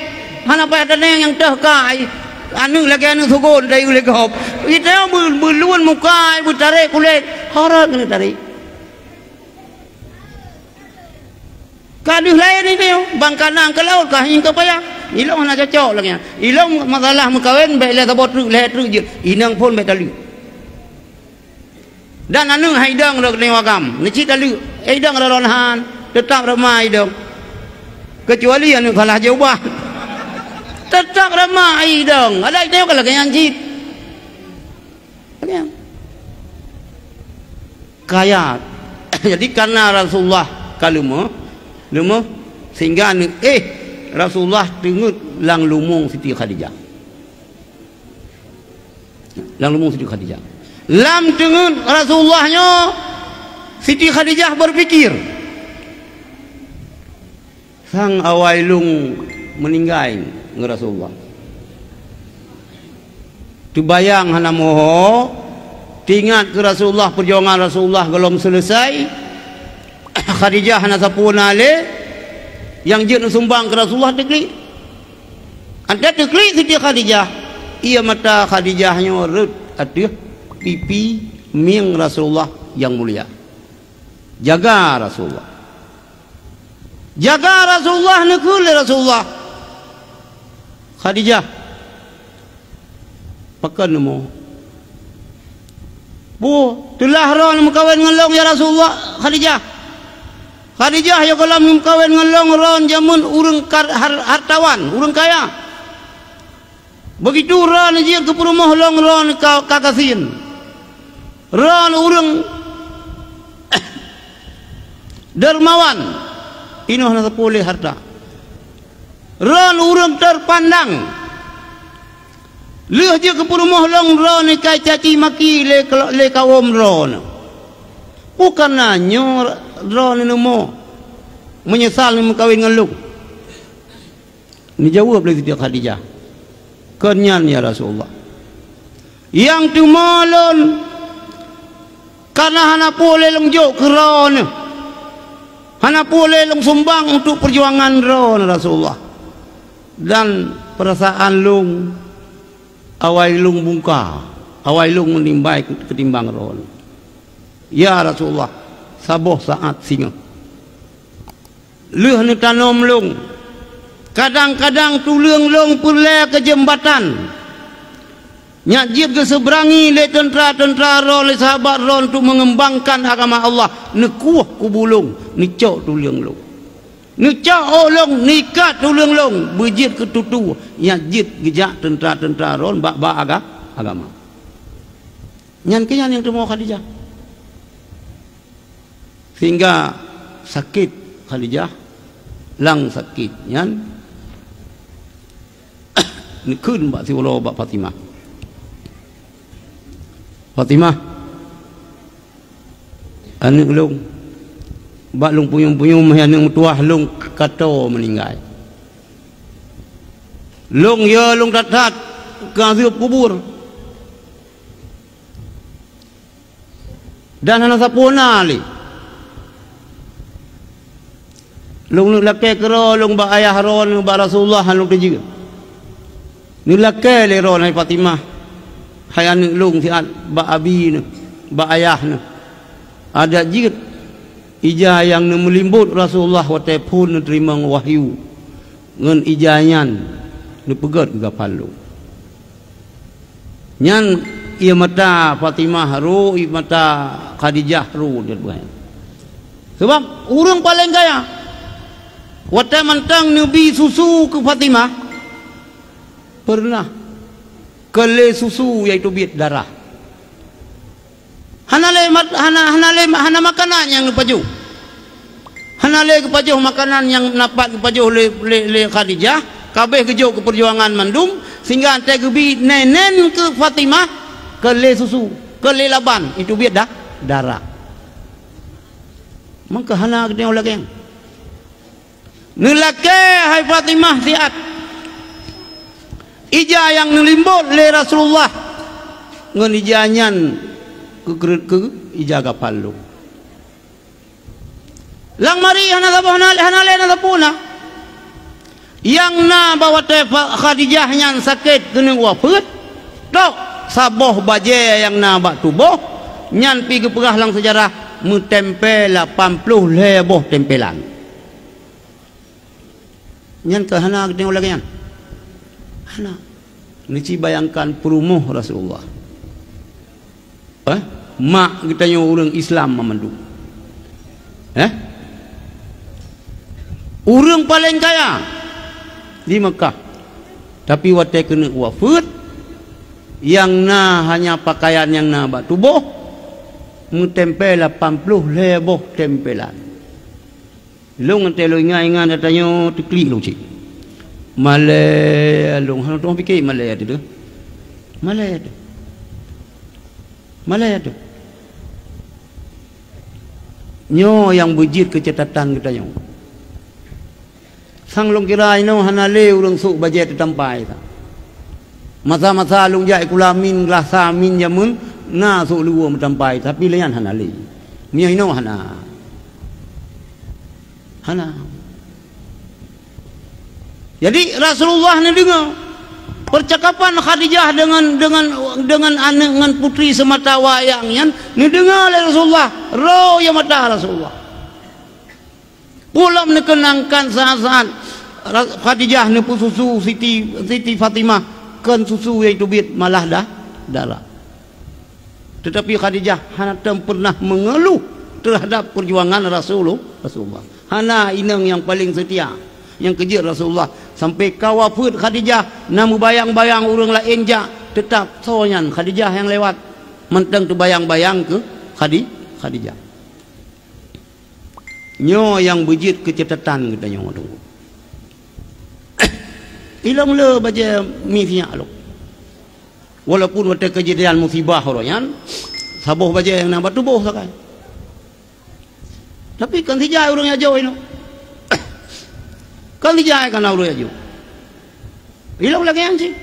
hana pa ada yang teh kai anu lagi anu sugon dari kulit kop itu berluan muka bu tarik kulit harat kena tarik. Kaduh lain ni dia bang kanang ke laut kah hingga payah ilong nak cocok lagi ilong masalah mengkawin baik le tabot truk le truk je inang pun baik tali dan anu haidang dak ni wagam ni cita lu haidang ronhan tetap ramai dong kecuali anu kalah jauh tetap ramai dong ada dia kalau yang cit kaya jadi karena Rasulullah kaluma lemo sehingga Rasulullah tengut lang lumung Siti Khadijah. Lang lumung Siti Khadijah. Lam tengut Rasulullahnya Siti Khadijah berpikir sang awailung meninggal dengan Rasulullah. Tu bayang hana moho tingat ke Rasulullah perjuangan Rasulullah belum selesai. Khadijah hana sapuna le yang je sumbang ke Rasulullah tekli. Anda tekli Siti Khadijah. Ia mata Khadijahnya rut atuh pipi ming Rasulullah yang mulia. Jaga Rasulullah. Jaga Rasulullah nekul Rasulullah. Khadijah. Pakan mo. Bu, telah ron mukawin ngelong ya Rasulullah Khadijah. Khadijah ya kalau mengkawin ngelong ron jamun urang hartawan, urang kaya. Begitu ron dia ke rumah long ron kakasin. Ron urang dermawan. Ini hanya sepuluh harta. Ron urang terpandang. Lihat dia ke rumah long ron kai caci maki le kawom ron. Bukan nanya ron ni mo menyesal ni mengkawin dengan lu. Ni jawab oleh Siti Khadijah. Kenyan ya Rasulullah. Yang tu malon karena hana boleh lengjok ke ron. Hana boleh leng sumbang untuk perjuangan ron Rasulullah. Dan perasaan lung awai lung bungka, awai lung menimbai ketimbang ron. Ya Rasulullah, saboh saat singa. Leuh ni tanom lung. Kadang-kadang tulung lung perle ke jembatan. Nyajib ke seberangi le tentera-tentera ron le sahabat ron untuk mengembangkan agama Allah. Nekuah kubulung, nicok tulung lung. Nicok olong nikat tulung lung, bejit ke tutu. Nyajib gejak tentera-tentera ron bak agama. Nyan kenyan yang temu Khadijah. Sehingga sakit Khadijah lang sakit nyan nikun bak siwalo bak Fatimah anak ulung bak lung puyung-puyung yang tuah lung kato meninggal. Lung ya lung tat ke kubur. Dan hana sapuna li. Lung lake kero lung ba ayah ron ba Rasulullah lung teji. Ni lake le ron hai Fatimah. Hai anu lung siat ba abi ne, ba ayah ne. Ada jigit ijah yang melimbut Rasulullah wa pun terima wahyu ngan ijayan ni pegat ke kapal lu. Nyan ia mata Fatimah ru, ia mata Khadijah ru dia buat. Sebab orang paling kaya. Waktu mentang Nabi susu ke Fatimah pernah kele susu iaitu bit darah. Hana makanan yang pajuh. Hana le kepajuh makanan yang dapat kepajuh le Khadijah, kabeh kejo ke perjuangan mandum sehingga ante gebi nenen ke Fatimah ke le susu, ke le laban itu biar darah. Maka hana kedeng lagi. Nilake hai Fatimah siat. Ija yang nelimbut le Rasulullah ngan ijanyan ke ija kapal lu. Lang mari hana tapuna. Yang na bawa te Khadijah yang sakit kena wafat. Tok saboh baje yang na bak tubuh nyan pi ke perah lang sejarah mentempel 80 leboh tempelan. Nyan ke hana tengok lagi nyan. Hana. Nici bayangkan perumuh Rasulullah. Mak kita yang orang Islam memandu. Orang paling kaya di Mekah. Tapi waktu kena wafat yang na hanya pakaian yang na bak tubuh mentempel 80 leboh tempelan. Long ante lo ingat datanya teklik lo cik. Malay long hang tong fikir Malay tu. Malay tu. Nyo yang bujit kecatatan kita nyo. Sang long kira ino hana le urang suk bajet tampai ta. Masa-masa long jai kulamin rasa min jamun na suk luo tampai tapi lian hana le. Mia ino hana. Jadi Rasulullah ni dengar percakapan Khadijah dengan anak dengan putri semata wayangnya ni dengar oleh Rasulullah, roh yang mata Rasulullah. Pulang dikenangkan saat-saat Khadijah ni susu Siti Fatimah kan susu iaitu bit malah darah. Tetapi Khadijah hana pernah mengeluh terhadap perjuangan Rasulullah. Hana inang yang paling setia, yang kejar Rasulullah sampai kawafut Khadijah namu bayang-bayang orang lain jak tetap sonyan Khadijah yang lewat mentang tu bayang-bayang ke Khadijah. Nyo yang bujit kecetatan kita nyo tunggu. Ilang le baca misinya lo. Walaupun waktu kejadian musibah royan saboh baca yang nak tubuh sakai. Tapi kan tidak orang yang jauh ini. Kan tidak kan orang yang jauh. Hilang lagi yang sih.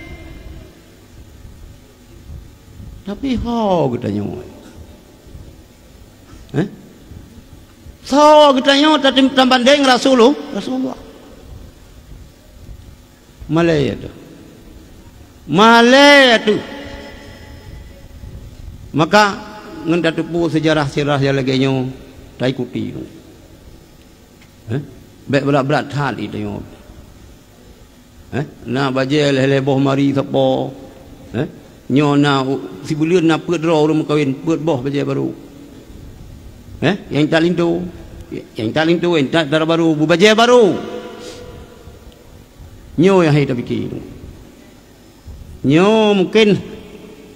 Tapi kita nyawa. Kita nyawa tambandeng Rasulullah. Malaya tu. Maka ngendat tepu sejarah yang lagi nyawa. Tak ikuti tu. Berat-berat hal itu yo. Na baje leboh mari siapa? Nyo na si bulian na peut ro orang kawin, peut boh baje baru. Yang tak lintu. Yang tak darah baru, bu baje baru. Nyo yang hai tak fikir. Nyo mungkin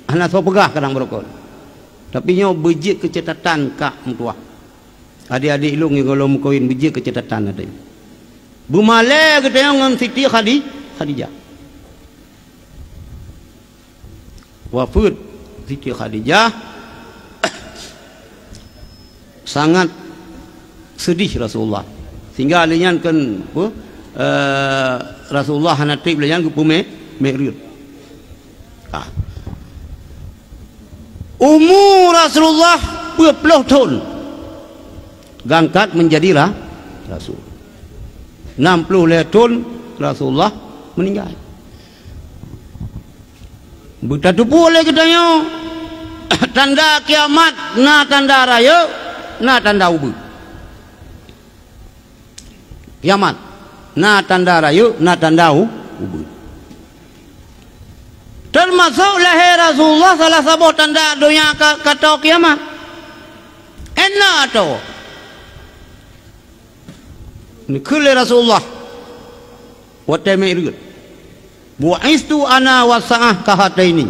anak so pegah kadang berokok. Tapi nyo bejik kecetatan kak mutuah. Adik-adik lu ni kalau mukawin biji kecetatan ada. Bumale kita dengan Siti Khadijah. Wafat Siti Khadijah sangat sedih Rasulullah sehingga alian kan Rasulullah hana trip alian ke Mi'raj. Umur Rasulullah 20 tahun gangkat menjadi Rasul. 60 tahun Rasulullah meninggal. Betatu boleh katanya tanda kiamat na tanda raya na tanda ubud. Kiamat na tanda raya na tanda ubud. Termasuk lahir Rasulullah salah satu tanda dunia kata kiamat. Enak tu. Ni kule Rasulullah. Wate Mi'raj. Bu'istu ana wa sa'ah kahataini.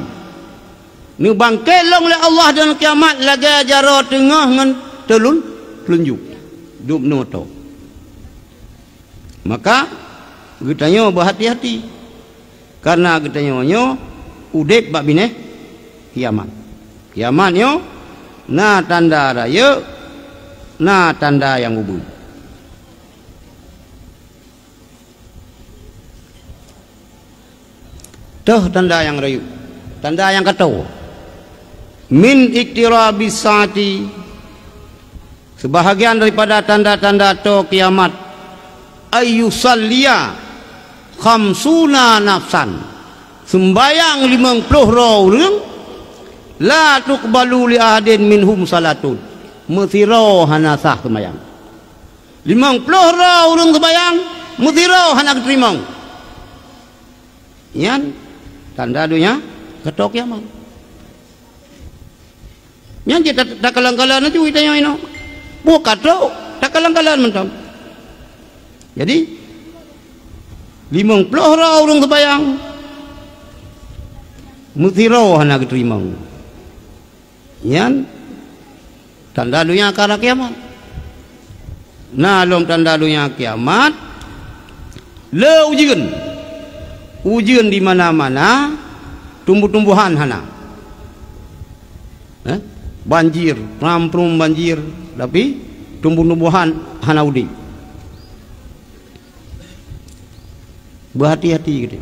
Ni bangkelong le Allah dan kiamat lagi jara tengah ngan telunjuk. Duk no tu. Maka getanya berhati-hati. Karena getanya udip bak bine kiamat. Kiamatnya na tanda raya na tanda yang ubud. Tuh tanda yang raya, tanda yang kata min iktirabis saati, sebahagian daripada tanda-tanda to kiamat ayyusalliya khamsuna nafsan, sembayang 50 orang la tuqbalu li ahadin minhum salatun, methiro hana sah sembayang 50 orang sembayang methiro hana terima. Yan tanda dunia kata kiamat. Yan kita tak kalang-kalang tu kita yang ino bukan tu tak kalang-kalang mentam. Jadi 50 orang sembayang mutiro hana keterima. Yan tanda dunia kara kiamat. Nah, lom tanda dunia kiamat le ujian di mana-mana tumbuh-tumbuhan hana. Banjir, ramprum banjir, tapi tumbuh-tumbuhan hana udi. Berhati-hati gitu.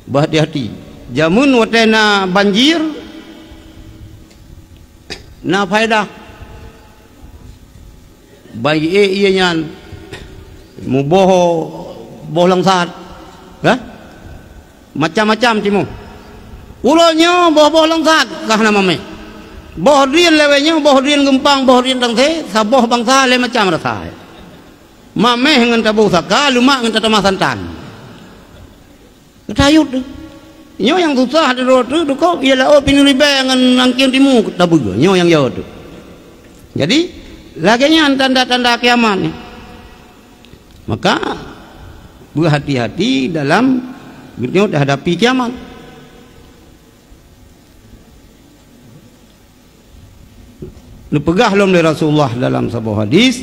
Berhati-hati. Jamun watena banjir na faedah. Bayi iya nyan boh langsat. Macam-macam timu. Ulanya boh langsat kah nama me. Boh rian lewenya, boh rian gempang, boh rian tangse, saboh bangsa le macam rasa. Mameh ngan tabu saka, lumak ngan tatama santan. Ketayut tu. Nyo yang susah di rotu tu kau ialah pinuribe ngan angkin timu tabu. Nyo yang jauh tu. Jadi laginya tanda-tanda kiamat ni. Maka berhati-hati dalam hadapi kiamat. Dipegah lom dari Rasulullah dalam sebuah hadis,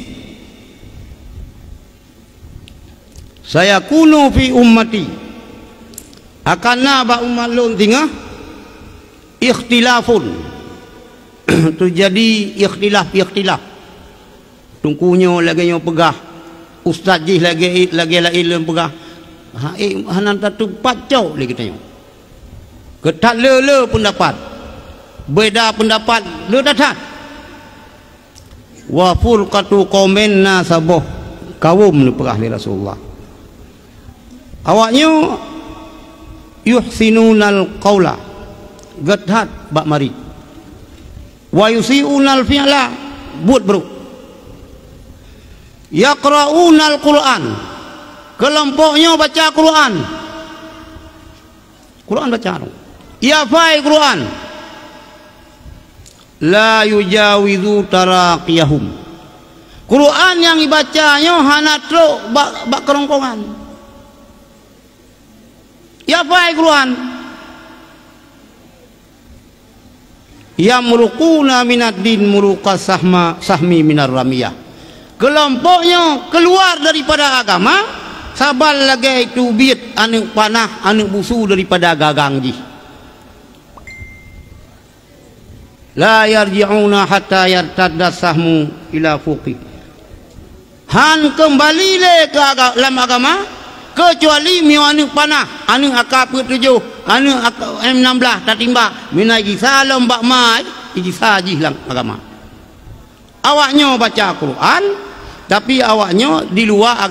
saya kunu fi ummati, akan naba umat lon tingah ikhtilafun, terjadi ikhtilaf tungkunya lagi nyo pegah ustaz jih lagi ilmu pegah hanan tatu pacau lagi tanya ketat le pendapat beda pendapat le datat wa furqatu qaumin nasabuh kaum ni pegah li Rasulullah awaknya yuhsinunal qaula gatat bak mari wa yusiunal fi'la buat buruk yaqra'unal Qur'an kelompoknya baca Quran baca yafai Quran la yujawizu taraqiyahum Quran yang dibacanya hana truk bak kerongkongan yafai Quran yamruquna minad din muruqas sahmi minar ramiyah kelompoknya keluar daripada agama sabal lagi itu biat anu panah anu busu daripada gagang ji la yarji'una hatta yartadda sahmu ila fuqi. Han kembali le ke dalam agama kecuali miu anu panah, anu akap ke-7, anu M16 tak timbak, minai salam bak mai, iji saji lang agama. Awaknya baca Quran tapi awaknya di luar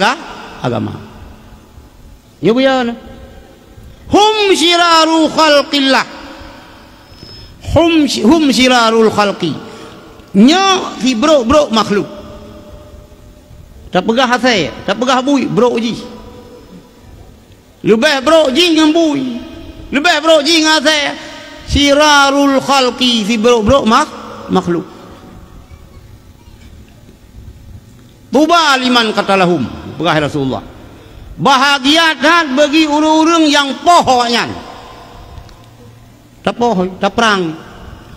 agama. Ya buya. Hum syiraru khalqillah. Hum syirarul khalqi. Nya si bro makhluk. Tak pegah hasai, tak pegah bui bro ji. Lebih bro ji dengan bui. Lebih bro ji dengan hasai. Syirarul khalqi, si bro makhluk. Tuba liman katalahum, pegah Rasulullah. Bahagia dan bagi orang-orang yang pohonnya. Tak poh, tak perang.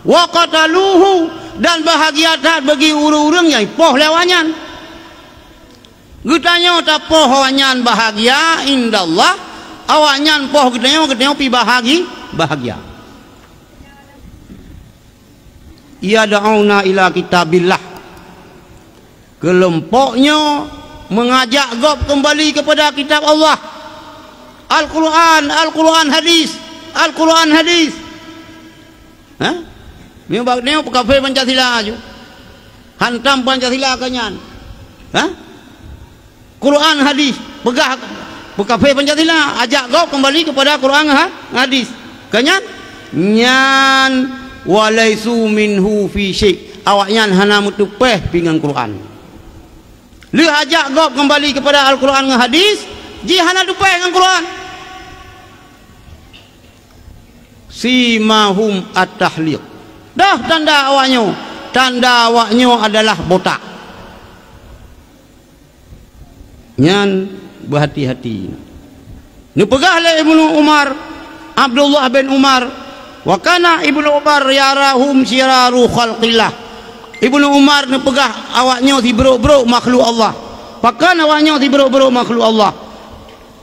Wa qataluhu, dan bahagia dan bagi orang-orang yang poh lewanyan. Getanya tak pohonyan bahagia indallah, awanyan poh getanya pi bahagia. Ia da'una ila kitabillah. Kelompoknya mengajak gop kembali kepada kitab Allah. Al-Quran hadis. Ha? Ni bagnya kafe Pancasila aja. Hantam Pancasila kanyan. Ha? Quran hadis, pegah kafe Pancasila, ajak gop kembali kepada Quran hadis. Kanyan nyan walaisu minhu fi syai'. Awaknya hana mutupeh dengan Quran. Lu ajak gop kembali kepada Al-Quran dengan hadis, jihana dupai dengan Quran. Simahum at-tahliq. Dah tanda awaknya. Tanda awaknya adalah botak. Nyan berhati-hati. Ni pegahlah Ibnu Umar, Abdullah bin Umar. Wa kana Ibnu Umar yarahum syiraru khalqillah. Ibnu Umar ni pegah awaknya si bro makhluk Allah. Pakan awaknya si bro makhluk Allah.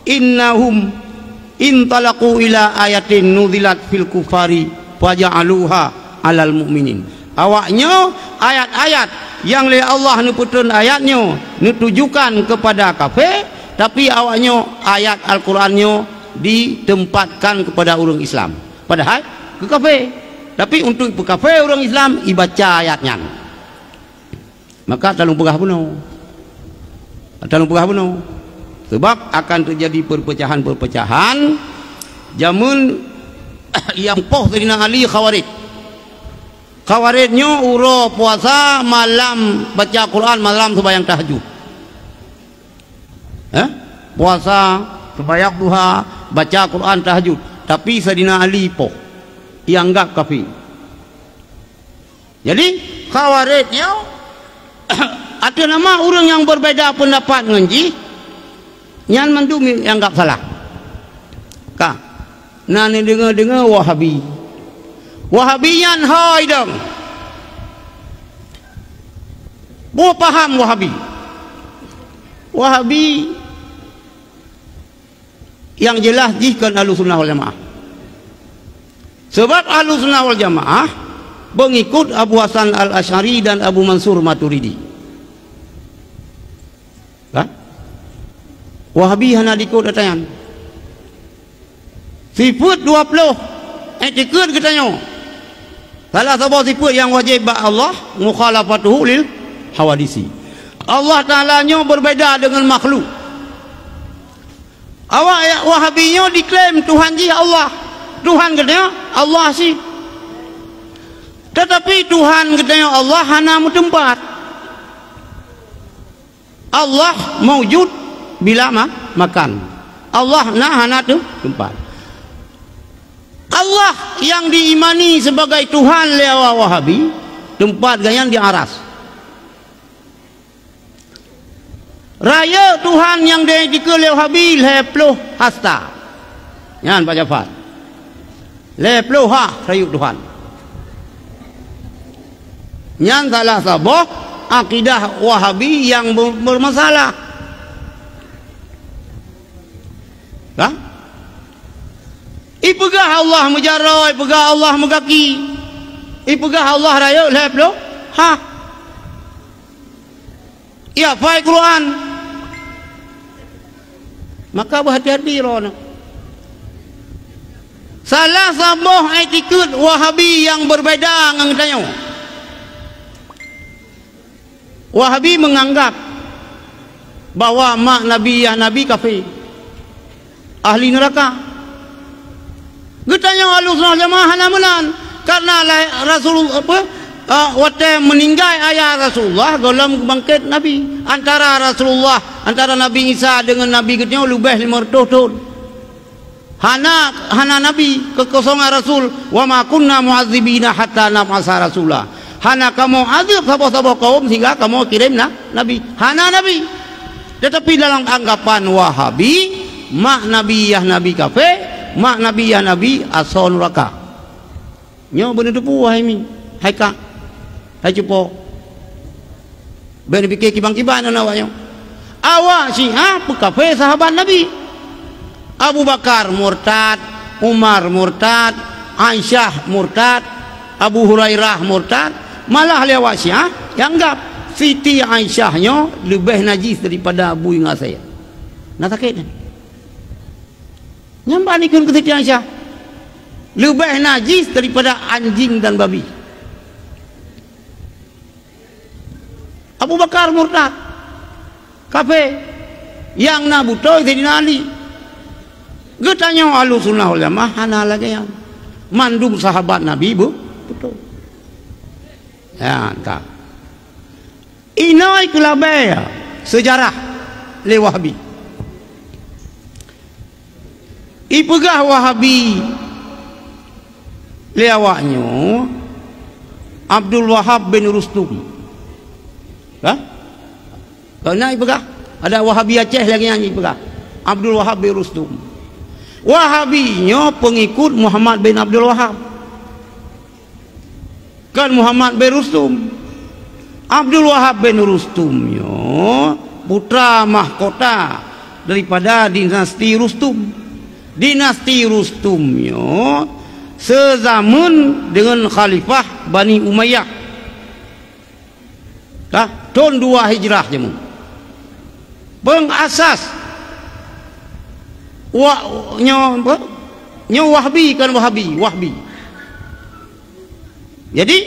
Innahum intalaqu ila ayatin nuzilat fil kufari faja'aluha alal mu'minin. Awaknya ayat-ayat yang oleh Allah ni putun ayatnya ni tujukan kepada kafir, tapi awaknya ayat Al-Qurannya ditempatkan kepada orang Islam. Padahal ke kafir. Tapi untuk kafir orang Islam ibaca ayatnya. Maka talung pegah bunuh. Sebab akan terjadi perpecahan jamun yang poh Sayyidina Ali Khawaridnya uro puasa malam baca Quran, malam sembahyang tahajud. Puasa sembahyang duha baca Quran tahajud, tapi Sayyidina Ali poh ianggap kafir. Jadi Khawaridnya ada nama orang yang berbeza pendapat ngenji nyan mendumi anggap salah. Ka nani dengar Wahabi yan hai dong. Bo paham Wahabi yang jelas jihkan Ahlussunnah wal Jamaah. Sebab Ahlussunnah wal Jamaah mengikut Abu Hasan Al-Asy'ari dan Abu Mansur Maturidi. Wahabi hana dikut datayan. Sifat 20 etikut katanya. Salah satu sifat yang wajib bak Allah mukhalafatuhu lil hawadisi. Allah Ta'ala-nya berbeza dengan makhluk. Awak Wahabinya diklaim Tuhan ji Allah. Tuhan katanya Allah sih. Tetapi Tuhan katanya Allah hana tempat. Allah mawjud bila makan. Allah hana tempat. Allah yang diimani sebagai Tuhan lewa Wahabi, tempat gayang di aras. Raya Tuhan yang diikut lewa Wahabi leploh hasta. Yan Pak Jafar. Leploh ha raya Tuhan. Yang salah sabah akidah Wahabi yang bermasalah. Ipegah Allah mujarrah, ipegah Allah megaki. Ipegah Allah raya lep lo. Ha. Ya fai Quran. Maka berhati-hati rono. Salah sabuh attitude Wahabi yang berbeza dengan kita. Wahabi menganggap bahwa mak Nabi ya Nabi kafir, ahli neraka. Getanya Ahlussunnah Jamaah hanamunan karena Rasulullah waktu meninggal ayah Rasulullah dalam bangkit Nabi antara Nabi Isa dengan Nabi getanya lebih 500 tahun. Hana Nabi kekosongan Rasul wa ma kunna mu'adzibina hatta nab'asa rasula. Hana kamu azab sabah-sabah kaum sehingga kamu kirim Nabi. Hana Nabi. Tetapi dalam anggapan Wahabi, mak Nabi ya Nabi kafir, mak Nabi ya Nabi asal neraka. Nyo bener tu wahai mi. Hai kak. Hai cupo. Ben fikir kibang-kibang awaknya. Awak Syiah kafir sahabat Nabi. Abu Bakar murtad, Umar murtad, Aisyah murtad, Abu Hurairah murtad. Malah lewat Syiah yang anggap Siti Aisyahnya lebih najis daripada Abu ingat saya. Nak sakit kan? Nyampak ni ke Siti Aisyah lebih najis daripada anjing dan babi. Abu Bakar murtad kafir. Yang nak butuh Sayyidina Ali. Getanya Ahlussunnah wal Jamaah hana lagi yang mandum sahabat Nabi betul. Ya, tak. Inai kelabaya sejarah le Wahabi. Ipegah Wahabi le awaknya Abdul Wahab bin Rustum. Ha? Kena ipegah ada Wahabi Aceh lagi yang ipegah. Abdul Wahab bin Rustum. Wahabinya pengikut Muhammad bin Abdul Wahab. Kan Muhammad bin Rustum. Abdul Wahab bin Rustumnya putra mahkota daripada dinasti Rustum. Dinasti Rustumnya sezaman dengan Khalifah Bani Umayyah. Tahun 2 Hijrah jemu. Pengasas Wahabi kan Wahabi. Jadi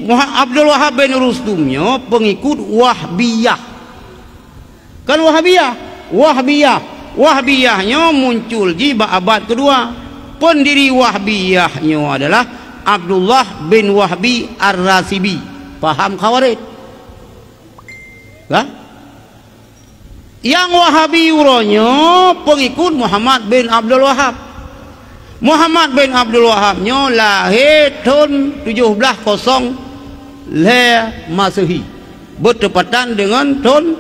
Abdul Wahab bin Rustumnya pengikut Wahbiyah. Kan Wahbiyahnya muncul di abad kedua. Pendiri Wahbiyahnya adalah Abdullah bin Wahbi Ar-Rasibi. Paham Khawarij? Hah? Yang Wahabi uronya pengikut Muhammad bin Abdul Wahab. Muhammad bin Abdul Wahabnya lahir tahun 1700 Masehi, bertepatan dengan tahun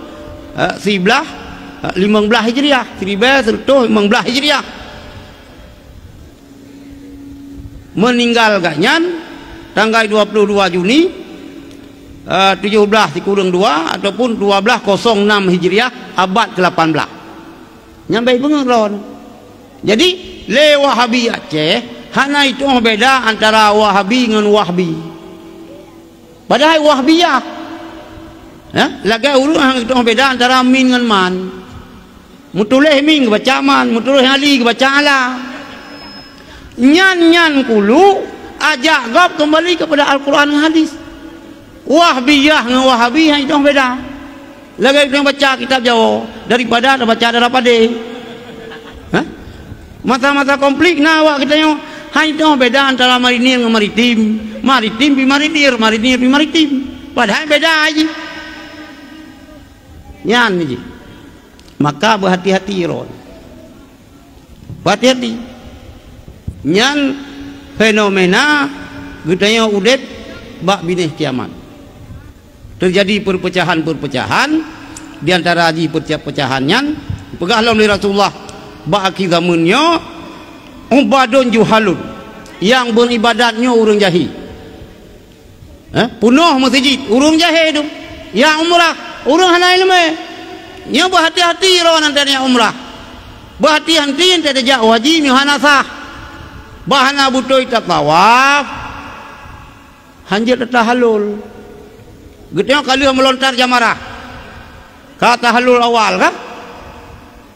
15 Hijriah, 15 Hijriah. Meninggal ganyan tanggal 22 Juni 17 dikurang 2 ataupun 1206 Hijriah abad ke-18. Nyampai pengeron. Jadi le Wahabi Aceh hana itu beda antara Wahabi dengan Wahbi. Padahal Wahbiyah ya, lagi urut itu beda antara min dengan man. Mutuleh min baca man, mutuleh ali baca ala. Nyan kulu ajak gap kembali kepada Al-Quran dan hadis. Wahbiyah dengan Wahabi itu beda. Lagi kita baca kitab Jawa daripada baca daripada. Hah? Mata-mata komplik awak kita yang itu beda antara marinir dengan maritim, maritim bi marinir, marinir bi maritim. Padahal beda aja. Nyan ni. Maka berhati-hati ron. Berhati-hati. Nyan fenomena gedanya udet bak binih kiamat. Terjadi perpecahan-perpecahan di antara haji perpecahannya pegahlah oleh Rasulullah ba'aki zamannya ubadun juhalun yang beribadatnya orang jahil. Penuh masjid orang jahil tu yang umrah orang hana ilmu. Yang berhati-hati orang antara umrah, berhati-hati antara jauh haji ni hana sah bahana butuh tawaf hanjit tahalul. Getnya kali melontar jamarah. Kata halul awal kan?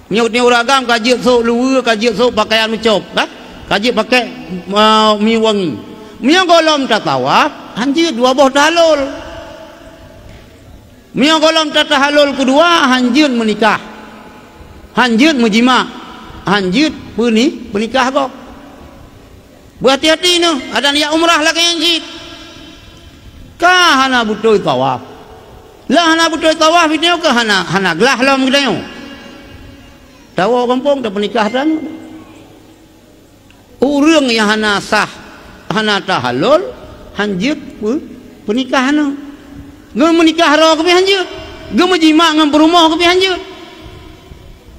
Nyut uragam kajit sok luwe kajit sok pakaian mencop kan? Kajit pakai mi wangi. Mia golom tatawaf hanjit dua boh tahalul. Mia golom tahalul kedua hanjit menikah. Hanjit menjima. Hanjit penikah kok. Berhati-hati no, ada niat umrah lagi hanjit. Kah hana butuh tawaf. Lah hana butuh tawaf itu ke hana gelah lam kita yo. Tahu kampung dah penikah dan urang yang hana sah hana tahalul hanjut pernikahan. Ngam menikah ro ke hanjut. Ngam menjima ngam berumah ke hanjut.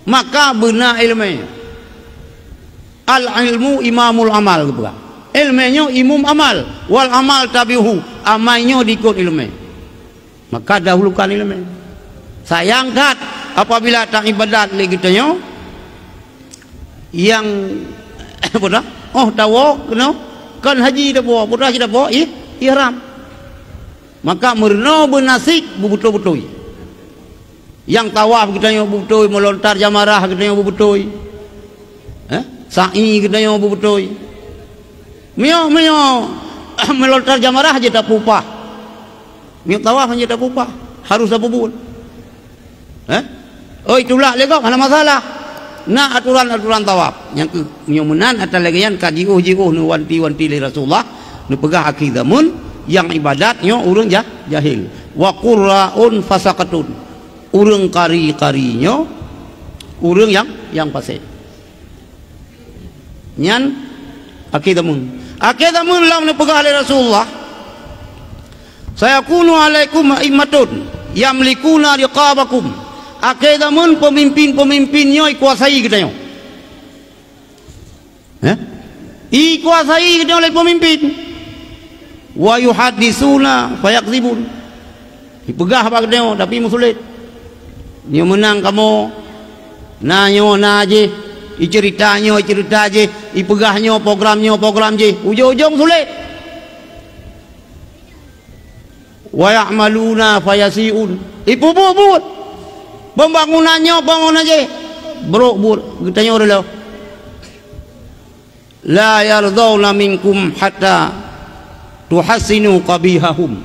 Maka benar ilmu. Al ilmu imamul amal gitu kan. Ilmunya imam amal wal amal tabihu. Amalnya diikut ilmu. Maka dahulukan ilmu. Sayang kat apabila tak ibadat lagi tanya yang apa dah? Oh tahu kena kan haji dah bawa, putra dah bawa ihram. Maka merno bernasik betul-betul. Yang tawaf kita betul, melontar jamarah kita betul. Sa'i kita betul. Mio melontar jamarah aja tak pupah. Mio tawaf aja tak pupah. Harus apa buat? Oh itulah legok, ada masalah. Nah aturan-aturan tawaf. Yang mio menan atau lagi yang kajiuh nu wanti li Rasulullah nu pegah akidamun yang ibadatnya urang jahil. Wa qurraun fasaqatun. Urang kari-karinya urang yang fasik. Nyan akidamun lam ni pegah oleh Rasulullah. Saya kunu alaikum a'immatun yamlikuna riqabakum. Akidamun pemimpin-pemimpinnya ikuasai katanya. Ikuasai katanya oleh pemimpin. Wa yuhaddisuna fayakdzibun. Dipegah apa katanya tapi sulit. Dia menang kamu nanyo naje. Ceritanya cerita je, ipegahnya program je, ujung-ujung sulit. Wa ya'maluna fayasiun. Ipu-bubut. Pembangunannya bangun aja. Bro, tanya orang la yardawna minkum hatta tuhassinu qabihahum.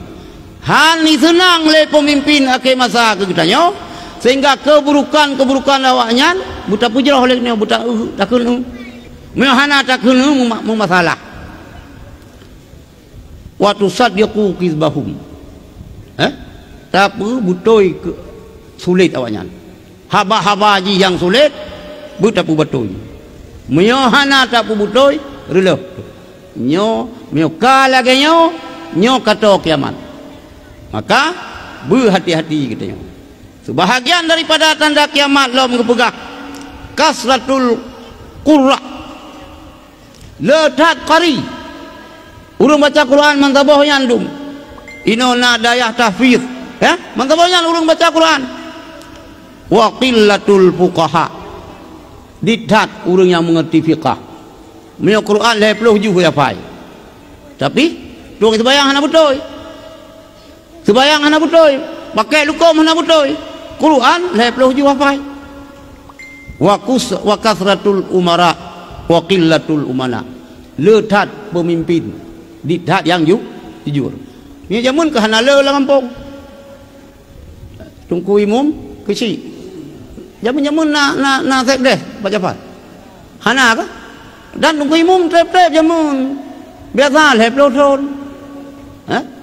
Hani senang le pemimpin akhir masa ketanya sehingga keburukan awaknya buta pujrah oleh ni buta takun mehana takun masalah wa tusaddiqu kizbahum tapi butoi sulit awaknya haba-haba ji yang sulit buta pu betul mehana tak pu butoi relo nyo kala genyo nyo kato kiamat maka berhati-hati katanya. Sebahagian daripada tanda kiamat lo mengepegah kasratul qurra letak qari urang baca Quran mantabah yandum inona dayah tahfiz mantabah yan urang baca Quran wa qillatul fuqaha didat urang yang mengerti fiqh punya Quran 70 juz hafal tapi tuang sembahyang hana betul sembahyang hana betul pakai lukum hana betul Quran 70 juz hafal wa kasratul umara wa qillatul umana letat pemimpin didat yang jujur ni jamun ke hana le lah kampung tungku imum kecil jamun na sek deh baca apa hana ke dan tungku imum trep jamun biasa 70 tahun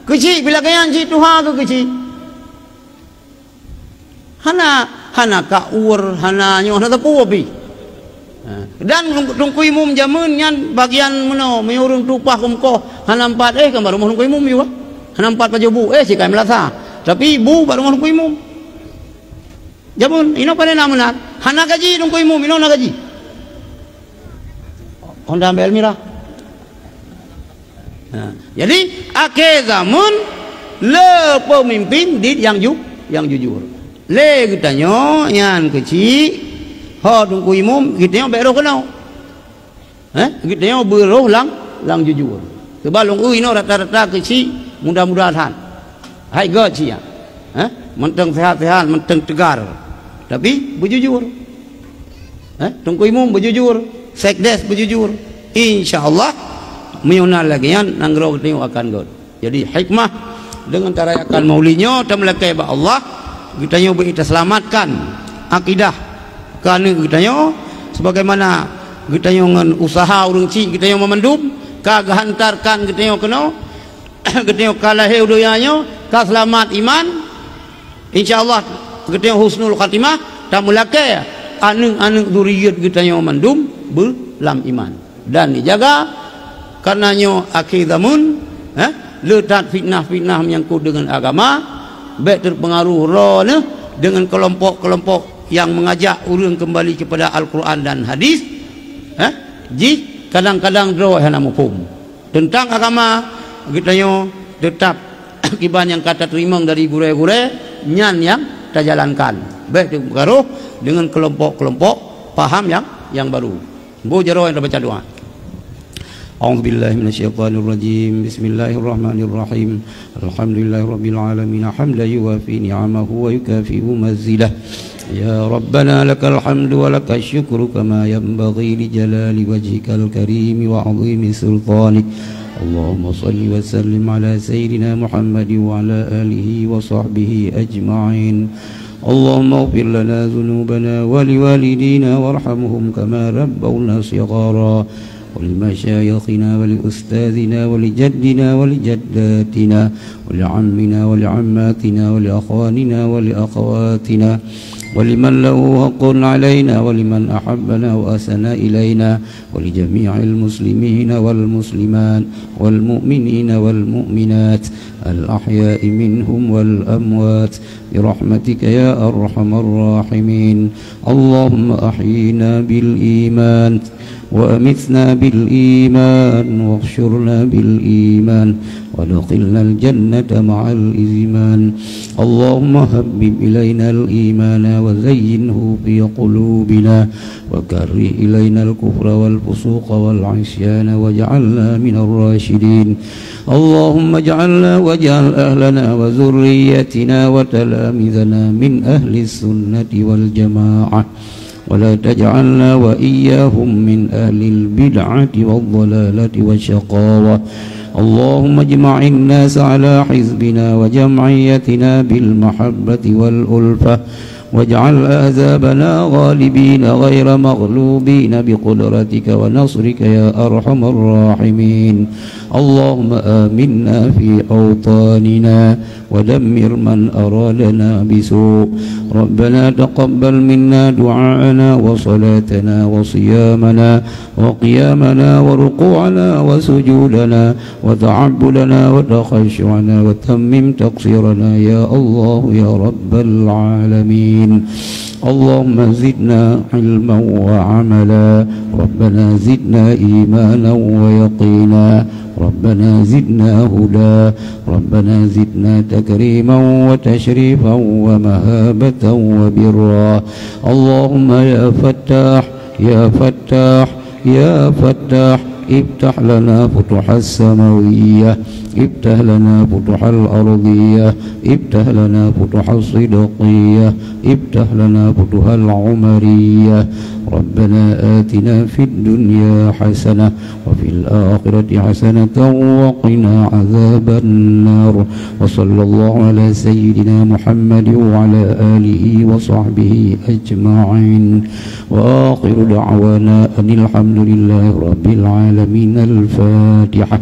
kecil bila kayan si Tuhan tu kecil hana ka ur hana nyo hana tapu api dan tungku imum jamun nyan bagian meno meurung tupah kumko hana 4 kan baru tungku imum juga hana 4 pajobu si kai melasa tapi ibu baru tungku imum jamun ino pada namunat hana gaji tungku imum ino na gaji honda ambil mirah jadi akhir zaman le pemimpin dit yang jujur le kitanya yang kecil ha tungku imum kitanya beroh kenau kitanya beroh lang jujur sebab ino rata-rata kecil mudah-mudahan hai gaji ya menteng sehat-sehat menteng tegar tapi berjujur Tengku Imam berjujur sekdes berjujur insyaallah menyunal lagi yang nanggro tengok akan god jadi hikmah dengan tarayakan maulidnya tamlakai ba Allah kita nyo kita selamatkan akidah kerana kita nyo sebagaimana kita nyo ngan usaha urang ci kita nyo memendum kagak hantarkan kita nyo kena kita nyo kalah heudoyanyo ka selamat iman insyaallah kita nyo husnul khatimah tamlakai aneng-aneng zuriyat kita nyo memendum belam iman dan dijaga karenanya akhir zaman letak fitnah-fitnah menyangkut dengan agama baik terpengaruh roh dengan kelompok-kelompok yang mengajak orang kembali kepada Al-Quran dan hadis kadang-kadang roh yang mufhum tentang agama kita tetap akibat yang kata terima dari gure-gure nyan yang kita jalankan baik terpengaruh dengan kelompok-kelompok paham yang baru bu jaro yang baca doa. أعوذ بالله من الشيطان الرجيم بسم الله الرحمن الرحيم الحمد لله رب العالمين حمدا يوافي نعمه ويكافئ مزيده يا ربنا لك الحمد ولك الشكر كما ينبغي لجلال وجهك الكريم وعظيم سلطانك اللهم صل وسلم على سيدنا محمد وعلى آله وصحبه أجمعين اللهم اغفر لنا ذنوبنا ولوالدينا وارحمهم كما ربونا صغارا ولمشايخنا ولأستاذنا ولجدنا ولجداتنا ولعمنا ولعماتنا ولأخواننا ولأخواتنا ولمن له حق علينا ولمن أحبنا وأسنى إلينا ولجميع المسلمين والمسلمات والمؤمنين والمؤمنات الأحياء منهم والأموات برحمتك يا أرحم الراحمين اللهم أحينا بالإيمان وأمتنا بالإيمان واحشرنا بالإيمان ودخلنا الجنة مع الإيمان اللهم هبب إلينا الإيمان وزينه في قلوبنا وكره إلينا الكفر والفسوق والعصيان واجعلنا من الراشدين اللهم اجعلنا واجعل أهلنا وذريتنا وتلامذنا من أهل السنة والجماعة ولا تجعلنا وإياهم من أهل البدعة والضلالة والشقاوة اللهم اجمع الناس على حزبنا وجمعيتنا بالمحبة والألفة واجعل أحزابنا غالبين غير مغلوبين بقدرتك ونصرك يا أرحم الراحمين اللهم آمنا في أوطاننا ودمر من أرادنا بسوء ربنا تقبل منا دعاءنا وصلاتنا وصيامنا وقيامنا وركوعنا وسجودنا وتعبدنا وتخشعنا وتمم تقصيرنا يا الله يا رب العالمين اللهم زدنا علما وعملا ربنا زدنا إيمانا ويقينا ربنا زدنا هدى ربنا زدنا تكريما وتشريفا ومهابة وبرا اللهم يا فتاح يا فتاح يا فتاح افتح لنا فتح السماوية افتح لنا فتح الأرضية افتح لنا فتح الصدقية افتح لنا فتح العمرية ربنا آتنا في الدنيا حسنة وفي الآخرة حسنة وقنا عذاب النار وصلى الله على سيدنا محمد وعلى آله وصحبه أجمعين وآخر دعوانا أن الحمد لله رب العالمين الفاتحة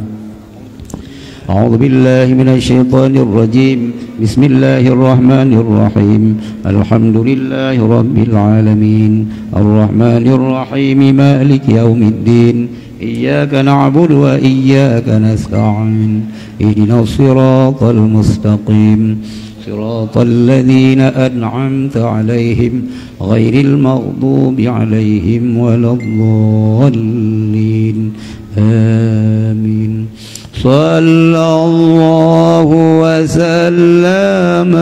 أعوذ بالله من الشيطان الرجيم بسم الله الرحمن الرحيم الحمد لله رب العالمين الرحمن الرحيم مالك يوم الدين إياك نعبد وإياك نستعين اهدنا الصراط المستقيم صراط الذين أنعمت عليهم غير المغضوب عليهم ولا الضالين آمين صلى الله وسلم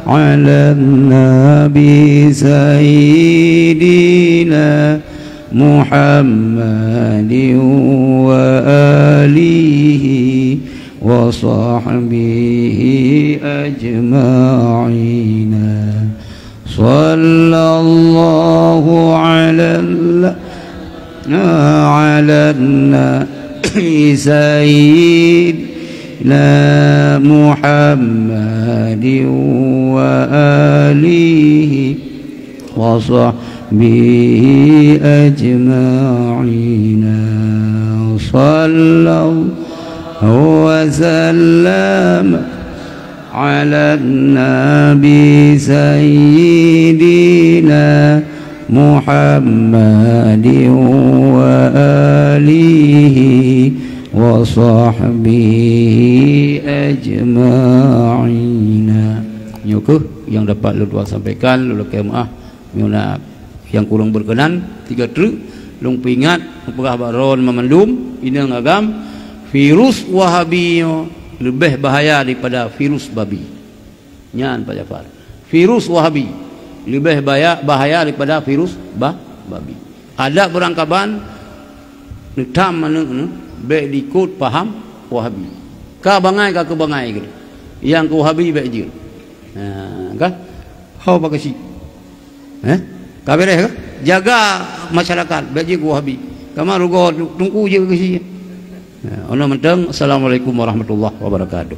على النبي سيدنا محمد وآله وصحبه أجمعين صلى الله على النبي سيدنا محمد وآله وصحبه أجمعين صلى الله وسلم على النبي سيدنا محمد وآله وصحبه أجمعين. Nyukuh yang dapat lu sampaikan lu kemaah miuna yang kurang berkenan 3 truk lung pingat pegah baron memendum ini ngagam virus Wahabi lebih bahaya daripada virus babi. Nyan Pak Jafar. Virus Wahabi lebih bahaya daripada virus babi. Ada berangkaban netam mana baik dikut paham Wahabi. Ka bangai ka kebangai gitu. Yang ke Wahabi baik je. Kan? How bagasi. Ka beres ka? Jaga masyarakat baik je ke Wahabi. Kamar rugo tunggu je ke sini. Ana mentang. Assalamualaikum warahmatullahi wabarakatuh.